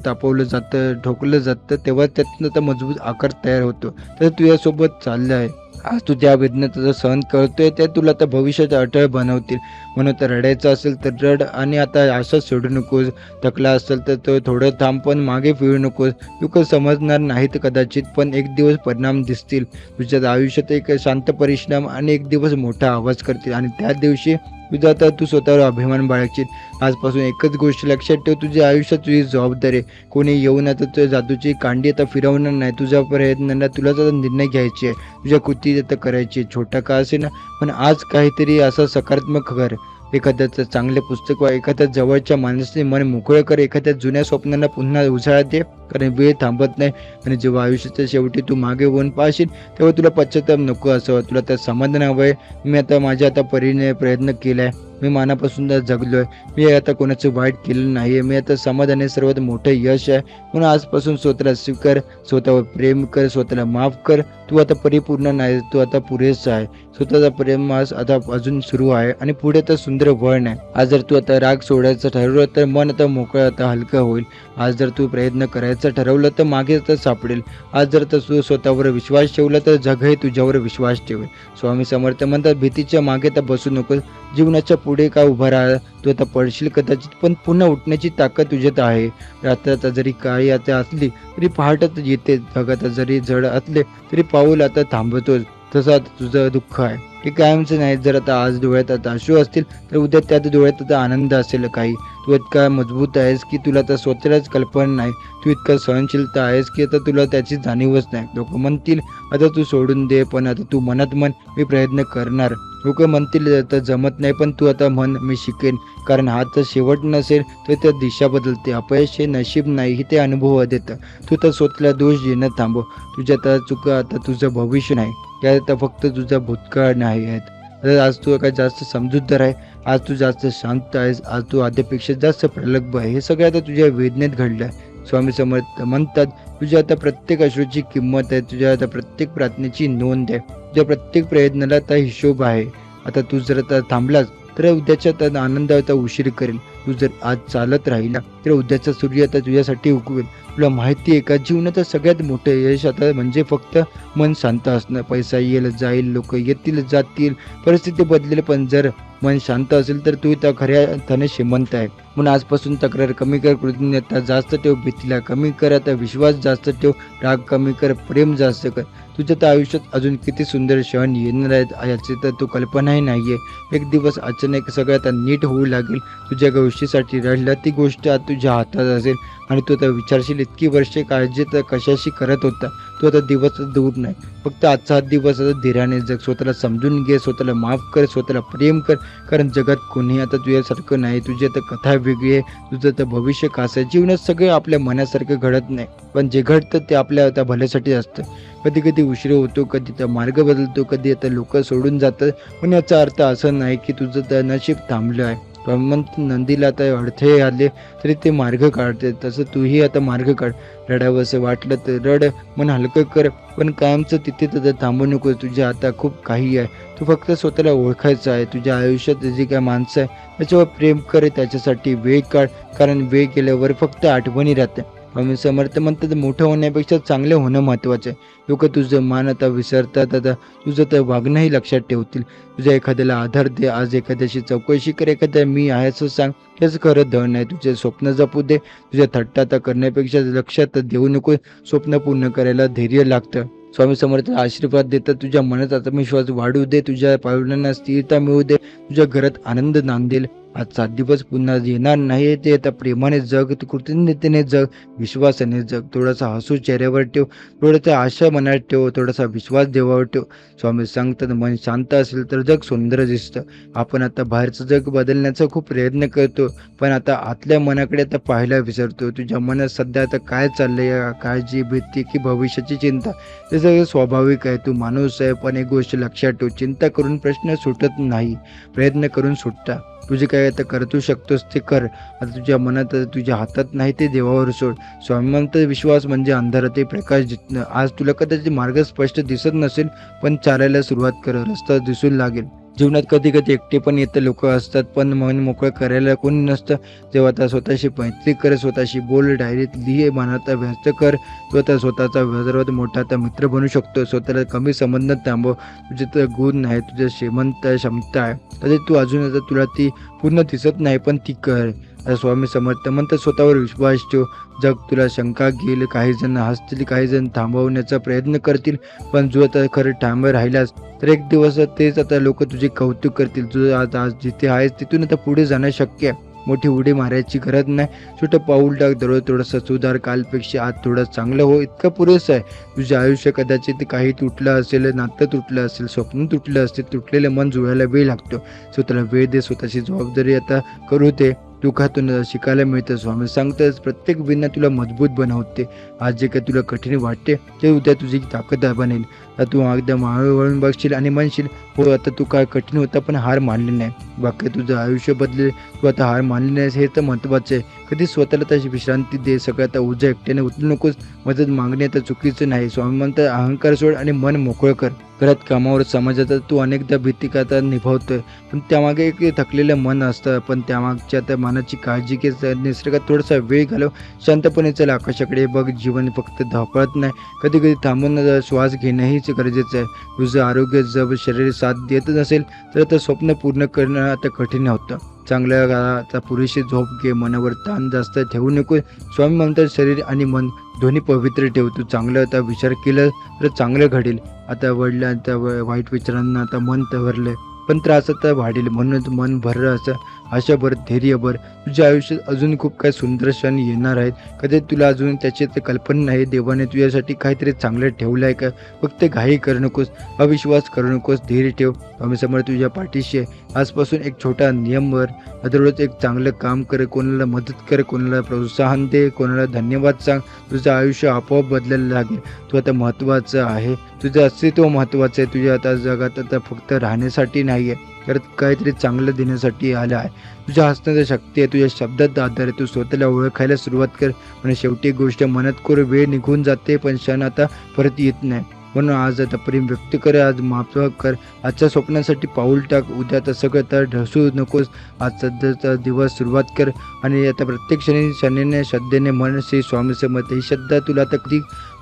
तापवलं जातं, ठोकलं जातं, तेव्हा त्यातनं आता मजबूत आकार तयार होतो. तर तुझ्यासोबत चाललं आहे. आज तू त्या वेदनेचा सहन करतोय, ते तुला आता भविष्यात अटळ बनवतील. म्हणून तर रडायचं असेल तर रड, आणि आता आशाच सोडू नकोस. थकला असेल तर तो थोडं थांब, पण मागे फिरू नकोस. लोक समजणार नाहीत कदाचित, पण एक दिवस परिणाम दिसतील. तुझ्या आयुष्यात एक शांत परिश्रम आणि एक दिवस मोठा आवाज करतील, आणि त्या दिवशी तुझा आता तू स्वतःवर अभिमान बाळगशील. आजपासून एकच गोष्ट लक्षात ठेव, तुझ्या आयुष्यात तुझी जबाबदारी आहे. कोणी येऊन आता तुझ्या जादूची कांडी आता फिरवणार नाही. तुझ्या प्रयत्नांना तुलाच आता निर्णय घ्यायचे आहे, तुझ्या कृती आता करायची आहे. छोटा का असे ना, पण आज काहीतरी असं सकारात्मक कर. एखाद्याचं चांगलं पुस्तक वा एखाद्या जवळच्या माणसाने मन मोकळं कर. एखाद्या जुन्या स्वप्नांना पुन्हा उजाळा दे, कारण वेळ थांबत नाही. आणि जेव्हा आयुष्याच्या शेवटी तू मागे वळून पाहशील, तेव्हा तुला पश्चाताप नको असावं. तुला तर समाधान हवं आहे, मी आता माझ्या आता परीने प्रयत्न केलाय, मी मनापासून जगलोय, मी आता कोणाचं वाईट केलं नाहीये, मी आता समाधान सर्वात मोठं यश आहे. म्हणून आजपासून स्वतःला स्वीकार, स्वतःवर प्रेम कर, स्वतःला माफ कर. तू आता परिपूर्ण नाही, तू आता पुरेसा आहे. स्वतःचा प्रेम आता अजून सुरू आहे, आणि पुढे तर सुंदर वळण आहे. आज जर तू आता राग सोडायचं ठरवलं तर मन आता मोकळं आता हलकं होईल. आज जर तू प्रयत्न करायचं ठरवलं तर मागे तर सापडेल. आज जर तू स्वतःवर विश्वास ठेवला तर जगही तुझ्यावर विश्वास ठेवेल. स्वामी समर्थ म्हणतात, भीतीच्या मागे तर बसू नकोस, जीवनाच्या पुढे का उभा राहा. तू आता पडशील कदाचित, पण पुन्हा उठण्याची ताकद तुझ्यात आहे. रात्र जरी काळी आता असली तरी पहाटच येते. जगात जरी जड असले तरी पाऊल आता थांबतोच. तसं आता तुझं दुःख आहे, हे कायमचं नाही. जर आता आज डोळ्यात आता अश्रू असतील तर उद्या त्याच डोळ्यात आता आनंद असेल काही. तू इतका मजबूत आहेस की तुला आता स्वतःलाच कल्पना नाही. तू इतका सहनशीलता आहेस की आता तुला त्याची जाणीवच नाही. लोक म्हणतील आता तू सोडून दे, पण आता तू मनात म्हण मी प्रयत्न करणार. लोक म्हणतील आता जमत नाही, पण तू आता म्हण मी शिकेन. कारण हा तर शेवट नसेल तर त्या दिशा बदलते. अपयश हे नशीब नाही, ते अनुभव देतं. तू तर स्वतःला दोष देणं थांबव. तुझ्या आता चुका आता तुझं भविष्य नाही, त्यात आता फक्त तुझा भूतकाळ नाही आहेत. आता आज तू काय जास्त समजूतदार आहे, आज तू जास्त शांत आहेस, आज तू आधीपेक्षा जास्त प्रगल्भ आहे. हे सगळं आता तुझ्या वेदनेत घडलं आहे. स्वामी समर्थ म्हणतात तुझ्या आता प्रत्येक अश्रूची किंमत आहे, तुझ्या आता प्रत्येक प्रार्थनेची नोंद आहे, तुझ्या प्रत्येक प्रयत्नाला आता हिशोब आहे. आता तू जर आता थांबलास तर उद्याच्या आता आनंद आता उशीर करेल. तू जर आज चालत राहिला तर उद्याचा सूर्य आता तुझ्यासाठी उगवेल. तुला माहिती आहे का, जीवनाचं सगळ्यात मोठं यश आता म्हणजे फक्त मन शांत असणं. पैसा येईल जाईल, लोक येतील जातील, परिस्थिती बदलेल, पण जर मन शांत असेल तर तू त्या खऱ्या अर्थाने श्रीमंत आहे. म्हणून आजपासून तक्रार कमी कर, कृतज्ञता जास्त ठेव, भीतीला कमी कर, आता विश्वास जास्त ठेव, राग कमी कर, प्रेम जास्त कर. तुझ्या तर आयुष्यात अजून किती सुंदर क्षण येणार आहेत याची तर तू कल्पनाही नाहीये. एक दिवस अचानक सगळं आता नीट होऊ लागेल. तुझ्या गोष्टीसाठी रडला ती गोष्ट आता तुझ्या हातात असेल आणि तू आता विचारशील इतकी वर्षे काळजी तर कशाशी करत होता. तो आता दिवस दूर नाही, फक्त आजचा हा दिवस आता धीराने जग. स्वतःला समजून घे, स्वतःला माफ कर, स्वतःला प्रेम कर. कारण जगात कोणी आता तुझ्यासारखं नाही. तुझी आता कथा वेगळी आहे, तुझं तर भविष्य कसं आहे. जीवनात सगळं आपल्या मनासारखं घडत नाही, पण जे घडतं ते आपल्या आता भल्यासाठी असतं. कधी कधी उशीर होतो, कधी तर मार्ग बदलतो, कधी आता लोक सोडून जातात, पण याचा अर्थ असं नाही की तुझं तर नशीब थांबलं आहे. म्हणत नंदीला आता अडथळे आले तरी ते मार्ग काढते, तसं तूही आता मार्ग काढ. रडावं असं वाटलं तर रड, मन हलकं कर, पण कायमचं तिथे तर थांबू नको. तुझ्या आता खूप काही आहे, तू फक्त स्वतःला ओळखायचं आहे. तुझ्या आयुष्यात जी काय माणसं आहे त्याच्यावर प्रेम कर, त्याच्यासाठी वेळ काढ, कारण वेळ गेल्यावर फक्त आठवणी राहते. स्वामी समर्थ म्हणतात मोठं होण्यापेक्षा चांगलं होणं महत्त्वाचं आहे. लोक तुझं मान आता विसरतात, आता तुझं तर वागणंही लक्षात ठेवतील. तुझ्या एखाद्याला आधार दे, आज एखाद्याशी चौकशी कर, एखाद्या मी आहे असं सांग. हेच खरं धन आहे. तुझे स्वप्न जपू दे, तुझ्या थट्टा करण्यापेक्षा लक्षात देऊ नको. स्वप्न पूर्ण करायला धैर्य लागतं. स्वामी समर्थ आशीर्वाद देतात, तुझ्या मनात आत्मविश्वास वाढू दे, तुझ्या पावलांना स्थिरता मिळू दे, तुझ्या घरात आनंद नांदेल. आजचा दिवस पुन्हा येणार नाही, ते आता प्रेमाने जग, कृतज्ञतेने जग, विश्वासाने जग. थोडासा हसू चेहऱ्यावर ठेव, थोडासा आशा मनात ठेव, थोडासा विश्वास देवावर ठेव. स्वामी सांगतात मन शांत असेल तर जग सुंदर दिसतं. आपण आता बाहेरचं जग बदलण्याचा खूप प्रयत्न करतो, पण आता आतल्या मनाकडे आता पाहायला विसरतो. तुझ्या मनात सध्या आता काय चाललंय, काळजी, भीती की भविष्याची चिंता, ते सगळं स्वाभाविक आहे. तू माणूस आहे, पण एक गोष्ट लक्षात ठेव, चिंता करून प्रश्न सुटत नाही, प्रयत्न करून सुटता. तुझे काय आता करतू शकतोस ते कर. आता तुझ्या मनात तुझ्या हातात नाही, ते देवावर सोड. स्वामी म्हणतात विश्वास म्हणजे अंधारात प्रकाश जितणं. आज तुला कदाचित मार्ग स्पष्ट दिसत नसेल, पण चालायला सुरुवात कर, रस्ता दिसू लागेल. जीवनात कधी कधी एकटे पण येतं, लोक असतात, पण मन मोकळं करायला कोणी नसतं. तेव्हा आता स्वतःशी मैत्री कर, स्वतःशी बोल, डायरीत लिहे, मनात व्यक्त कर. तू आता स्वतःचा सर्वात मोठा आता मित्र बनू शकतो. स्वतःला कमी समजणं थांबव. तुझे तर गुण नाही, तुझं श्रीमंत क्षमता आहे. तरी तू अजून आता तुला ती पूर्ण दिसत नाही, पण ती कर. स्वामी समर्थ म्हणतात स्वतःवर विश्वास ठेव. जग तुला शंका घेईल, काही जण हसतील, काही जण थांबवण्याचा प्रयत्न करतील, पण जो आता खरं ठाम राहिलास तर एक दिवस तेच आता लोक तुझे कौतुक करतील. तुझं आता आज जिथे आहेस तिथून आता पुढे जाणं शक्य आहे. मोठी उडी मारायची गरज नाही, छोटं पाऊल टाक, दररोज थोडंसं सुधार, कालपेक्षा आज थोडं चांगलं हो, इतकं पुरेसं आहे. तुझे आयुष्य कदाचित काही तुटलं असेल, नातं तुटलं असेल, स्वप्न तुटलं असेल, तुटलेलं मन जुळायला वेळ लागतो. स्वतःला वेळ दे, स्वतःची जबाबदारी आता करू दे. दुःखातून शिकायला मिळतं. स्वामी सांगतात प्रत्येक विना तुला मजबूत बनवते. आज जे काही तुला कठीण वाटते ते उद्या तुझी ताकद बनेल. आता तू एकदा मागे वळून बघशील आणि म्हणशील हो आता तू काय कठीण होता पण हार मानली नाही. बाकी तुझं आयुष्य बदलेल. तू आता हार मानली नाहीस हे तर महत्त्वाचं आहे. कधी स्वतःला तशी विश्रांती दे. सगळं आता उजा एकट्याने उचलू नकोस. मदत मागणे तर चुकीचं नाही. स्वामी म्हणतात अहंकार सोड आणि मन मोकळं कर. घरात कामावर समाजात तू अनेकदा भीती आता निभावतोय, पण त्यामागे एक थकलेलं मन असतं. पण त्यामागच्या त्या मनाची काळजी घे. निसर्गात थोडासा वेळ घालव. शांतपणे चल आकाशाकडे बघ. जीवन फक्त धावपळत नाही, कधी कधी थांबून श्वास घेणंहीच गरजेचं आहे. तुझं आरोग्य जर शरीर साथ देत नसेल तर आता स्वप्न पूर्ण करणं आता कठीण होतं. चांगल्या आता पुरेशी झोप घे, मनावर ताण जास्त ठेवू नको. स्वामी म्हणतात शरीर आणि मन दोन्ही पवित्र ठेव. तू चांगलं आता विचार केला तर चांगलं घडेल. आता वडिलांच्या वाईट विचारांना आता मन भरले पण त्रास आता वाढेल, म्हणून मन भरलं असं आशाभर धैर्यभर. तुझ्या आयुष्यात अजून खूप काही सुंदर क्षण येणार आहेत. कधी तुला अजून त्याची कल्पना नाही. देवाने तुझ्यासाठी काहीतरी चांगलं ठेवलं आहे का? फक्त घाई करू नकोस, अविश्वास करू नकोस, धैर्य ठेव. स्वामी समर्थ तुझ्या पाठीशी आहे. आजपासून एक छोटा नियम वर, दररोज एक चांगलं काम कर, कोणाला मदत कर, कोणाला प्रोत्साहन दे, कोणाला धन्यवाद सांग. तुझं आयुष्य आपोआप बदलायला लागेल. तू आता महत्त्वाचं आहे. तुझं अस्तित्व महत्त्वाचं आहे. तुझ्या आता जगात आता फक्त राहण्यासाठी नाही आहे, तर काहीतरी चांगलं देण्यासाठी आलं आहे. तुझ्या हसण्याची शक्ती आहे, तुझ्या शब्दात आधार आहे. तू स्वतःला ओळखायला सुरुवात कर. पण शेवटी गोष्ट मनात कर. वेळ निघून जाते पण क्षण आता परत येत नाही. म्हणून आज आता प्रेम व्यक्त कर, आज माफ कर, आजच्या स्वप्नासाठी पाऊल टाक. उद्या तर सगळं तर ढसू नकोस. आज सध्याचा दिवस सुरुवात कर आणि आता प्रत्येक क्षणीने श्रद्धेने मन श्री स्वामी समर्थ ही श्रद्धा तुला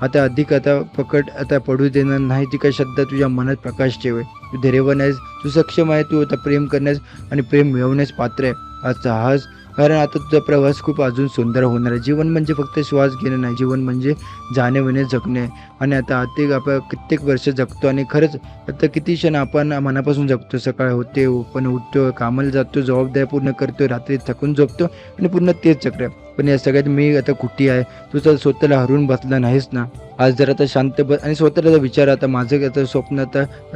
आता अधिक पकड पडू देणार नाही. ती काही श्रद्धा तुझ्या मनात प्रकाश ठेवे. तू धैर्यवान आहेस, तू सक्षम आहे, तू आता प्रेम करण्यास आणि प्रेम मिळवण्यास पात्र आहे. आज साहस, कारण आता तुझा प्रवास खूप अजून सुंदर होणार आहे. जीवन म्हणजे फक्त श्वास घेणं नाही, जीवन म्हणजे जाणीवेने जगणे. आणि आता आपण कित्येक वर्ष जगतो आणि खरंच आता किती क्षण आपण मनापासून जगतो. सकाळ होते, पण उठतो, कामाला जातो, जबाबदारी पूर्ण करतो, रात्री थकून झोपतो आणि पुन्हा तेच चक्र. पण या सगळ्यात मी आता कुठे आहे? तू तर स्वतःला हरवून बसला नाहीस ना. आज जर आता शांत बस आणि स्वतःला विचार, आता माझं आता स्वप्न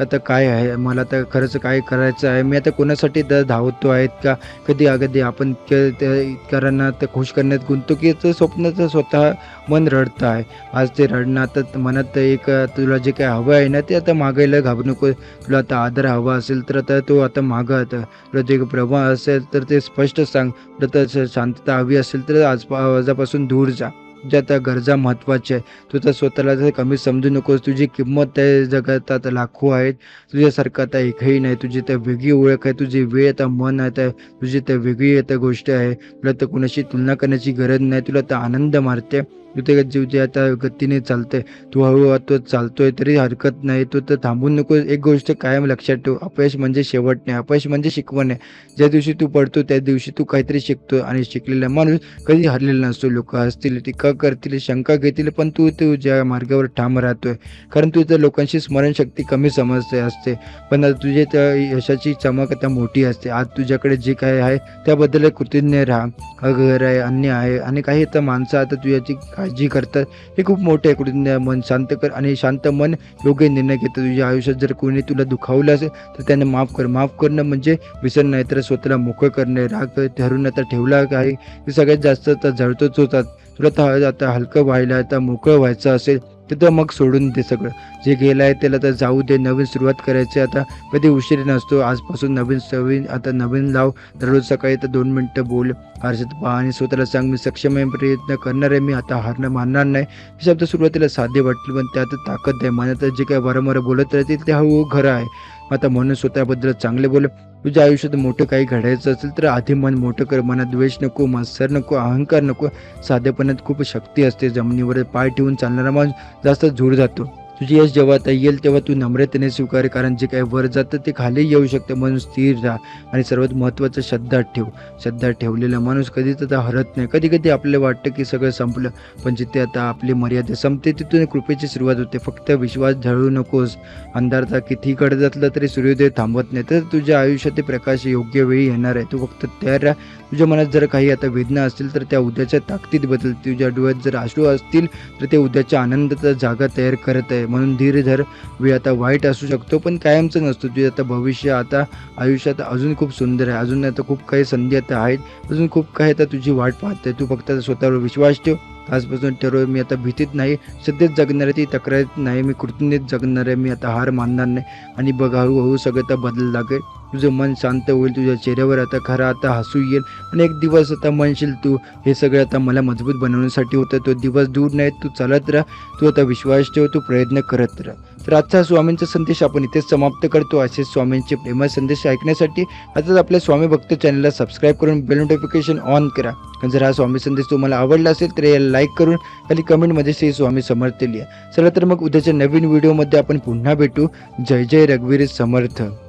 आता काय आहे, मला आता खरंच काय करायचं आहे, मी आता कोणासाठी धावतो आहेत का? कधी अगदी आपण इतरांना खुश करण्यात गुंततो की स्वप्नाचं स्वतः मन रडतं आहे. आज ते रडणं आता मनात एक तुला जे काय हवं आहे ना ते आता मागायला घाबरू नको. तुला आता आदर हवा असेल तर आता तो आता मागा. आता तुला जे प्रवाह असेल तर ते स्पष्ट सांग. तुला शांतता हवी असेल तर आवाजापासून दूर जा. तुझ्या आता गरजा महत्त्वाच्या आहे. तू तर स्वतःला कमी समजू नकोस. तुझी किंमत आहे जगात आता लाखो आहेत, तुझ्यासारखं आता एकही नाही. तुझी तर वेगळी ओळख आहे, तुझी वेळ आता मन आहे, तुझी तर वेगळी आता गोष्ट आहे. तुला तर कुणाशी तुलना करण्याची गरज नाही. तुला तर आनंद मारते. तू ते जीव जे आता गतीने चालतंय, तू हळूहळू चालतोय तरी हरकत नाही. तू तर थांबू नको. एक गोष्ट कायम लक्षात ठेव, अपयश म्हणजे शेवट नाही, अपयश म्हणजे शिकवण आहे. ज्या दिवशी तू पडतो त्या दिवशी तू काहीतरी शिकतो. आणि शिकलेला माणूस कधी हरलेला नसतो. लोक हसतील, टीका करतील, शंका घेतील, पण तू ज्या मार्गावर ठाम राहतोय, कारण तू तर लोकांची स्मरणशक्ती कमी समजते असते, पण तुझे त्या यशाची चमक आता मोठी असते. आज तुझ्याकडे जे काय आहे त्याबद्दल कृतज्ञ राहा. घर आहे, अन्न आहे आणि काही आता माणसं आता तुझ्याची काळजी करतात, हे खूप मोठे आहे. कृतज्ञ मन शांत कर आणि शांत मन योग्य निर्णय घेतं. तुझ्या आयुष्यात जर कोणी तुला दुखावलं असेल तर त्यांना माफ कर. माफ करणं म्हणजे विसरणं नाही, तर स्वतःला मोकळं करणे. राग धरून आता ठेवला आहे हे सगळ्यात जास्त आता जळतोच होतात. तुला तर आता हलकं व्हायला आता मोकळं व्हायचं असेल तर मग सोडून दे. सगळं जे गेलं आहे त्याला तर जाऊ दे. नवीन सुरुवात करायची आता कधी उशीर नसतो. आजपासून नवीन सवयी आता नवीन लाव. दररोज सकाळी तर 2 मिनिटं बोल, आरशात पहा आणि स्वतःला सांग, मी सक्षम आहे, प्रयत्न करणार आहे, मी आता हार मानणार नाही. हे शब्द सुरुवातीला साधे वाटले पण त्यात ताकद आहे. मनात जे काय वारंवार बोलत राहतील ते हळूहळू खरं आहे. आता म्हणून स्वतःबद्दल चांगले बोल. तुझ्या आयुष्यात मोठं काही घडायचं असेल तर आधी मन मोठं कर. मनात द्वेष नको, मत्सर नको, अहंकार नको. साधेपणात खूप शक्ती असते. जमिनीवर पाय ठेवून चालणारा माणूस जास्त जोर जातो. तुझी यश जेव्हा आता येईल तेव्हा तू नम्रतेने स्वीकार, कारण जे काही वर जातं ते खाली येऊ शकतं. म्हणून स्थिर राहा आणि सर्वात महत्त्वाचं श्रद्धा ठेव. श्रद्धा ठेवलेला माणूस कधीच आता हरत नाही. कधी कधी आपल्याला वाटतं की सगळं संपलं, पण जिथे आता आपली मर्यादा संपते तिथून कृपेची सुरुवात होते. फक्त विश्वास ढळू नकोस. अंधारचा किती गडद असला तरी सूर्योदय थांबत नाही. तर तुझ्या आयुष्यात प्रकाश योग्य वेळी येणार आहे. तू फक्त तयार राहा. तुझ्या मनात जर काही आता वेदना असतील तर त्या उद्याच्या ताकदीत बदल. तुझ्या डोळ्यात जर अश्रू असतील तर ते उद्याच्या आनंदाचा जागा तयार करत आहे. म्हणून धीर धर. वेळ आता वाईट असू शकतो पण कायमचं नसतो. तुझे आता भविष्य आता आयुष्यात अजून खूप सुंदर आहे. अजून आता खूप काही संधी आता आहेत. अजून खूप काही आता तुझी वाट पाहते. तू फक्त स्वतःवर विश्वास ठेव. आजपासून ठरव, मी आता भीतीत नाही, सध्याच जगणार आहे, ती तक्रारीत नाही, मी कृतज्ञतेत जगणार आहे, मी आता हार मानणार नाही. आणि बघ हळूहळू सगळं आता बदल लागेल. तुझं मन शांत होईल. तुझ्या चेहऱ्यावर आता खरा आता हसू येईल आणि एक दिवस आता म्हणशील तू हे सगळं आता मला मजबूत बनवण्यासाठी होतं. तो दिवस दूर नाही. तू चालत राहा. तू आता विश्वास ठेव. तू प्रयत्न करत राहा. तर आजचा स्वामींचा संदेश आपण इथेच समाप्त करतो. असेच स्वामींचे प्रेमळ संदेश ऐकण्यासाठी आताच आपल्या स्वामी भक्त चॅनलला सबस्क्राईब करून बेल नोटिफिकेशन ऑन करा. जर हा स्वामी संदेश तुम्हाला आवडला असेल तर याला लाईक करून खाली कमेंटमध्ये श्री स्वामी समर्थ लिहा. चला तर मग उद्याच्या नवीन व्हिडिओमध्ये आपण पुन्हा भेटू. जय जय रघुवीर समर्थ.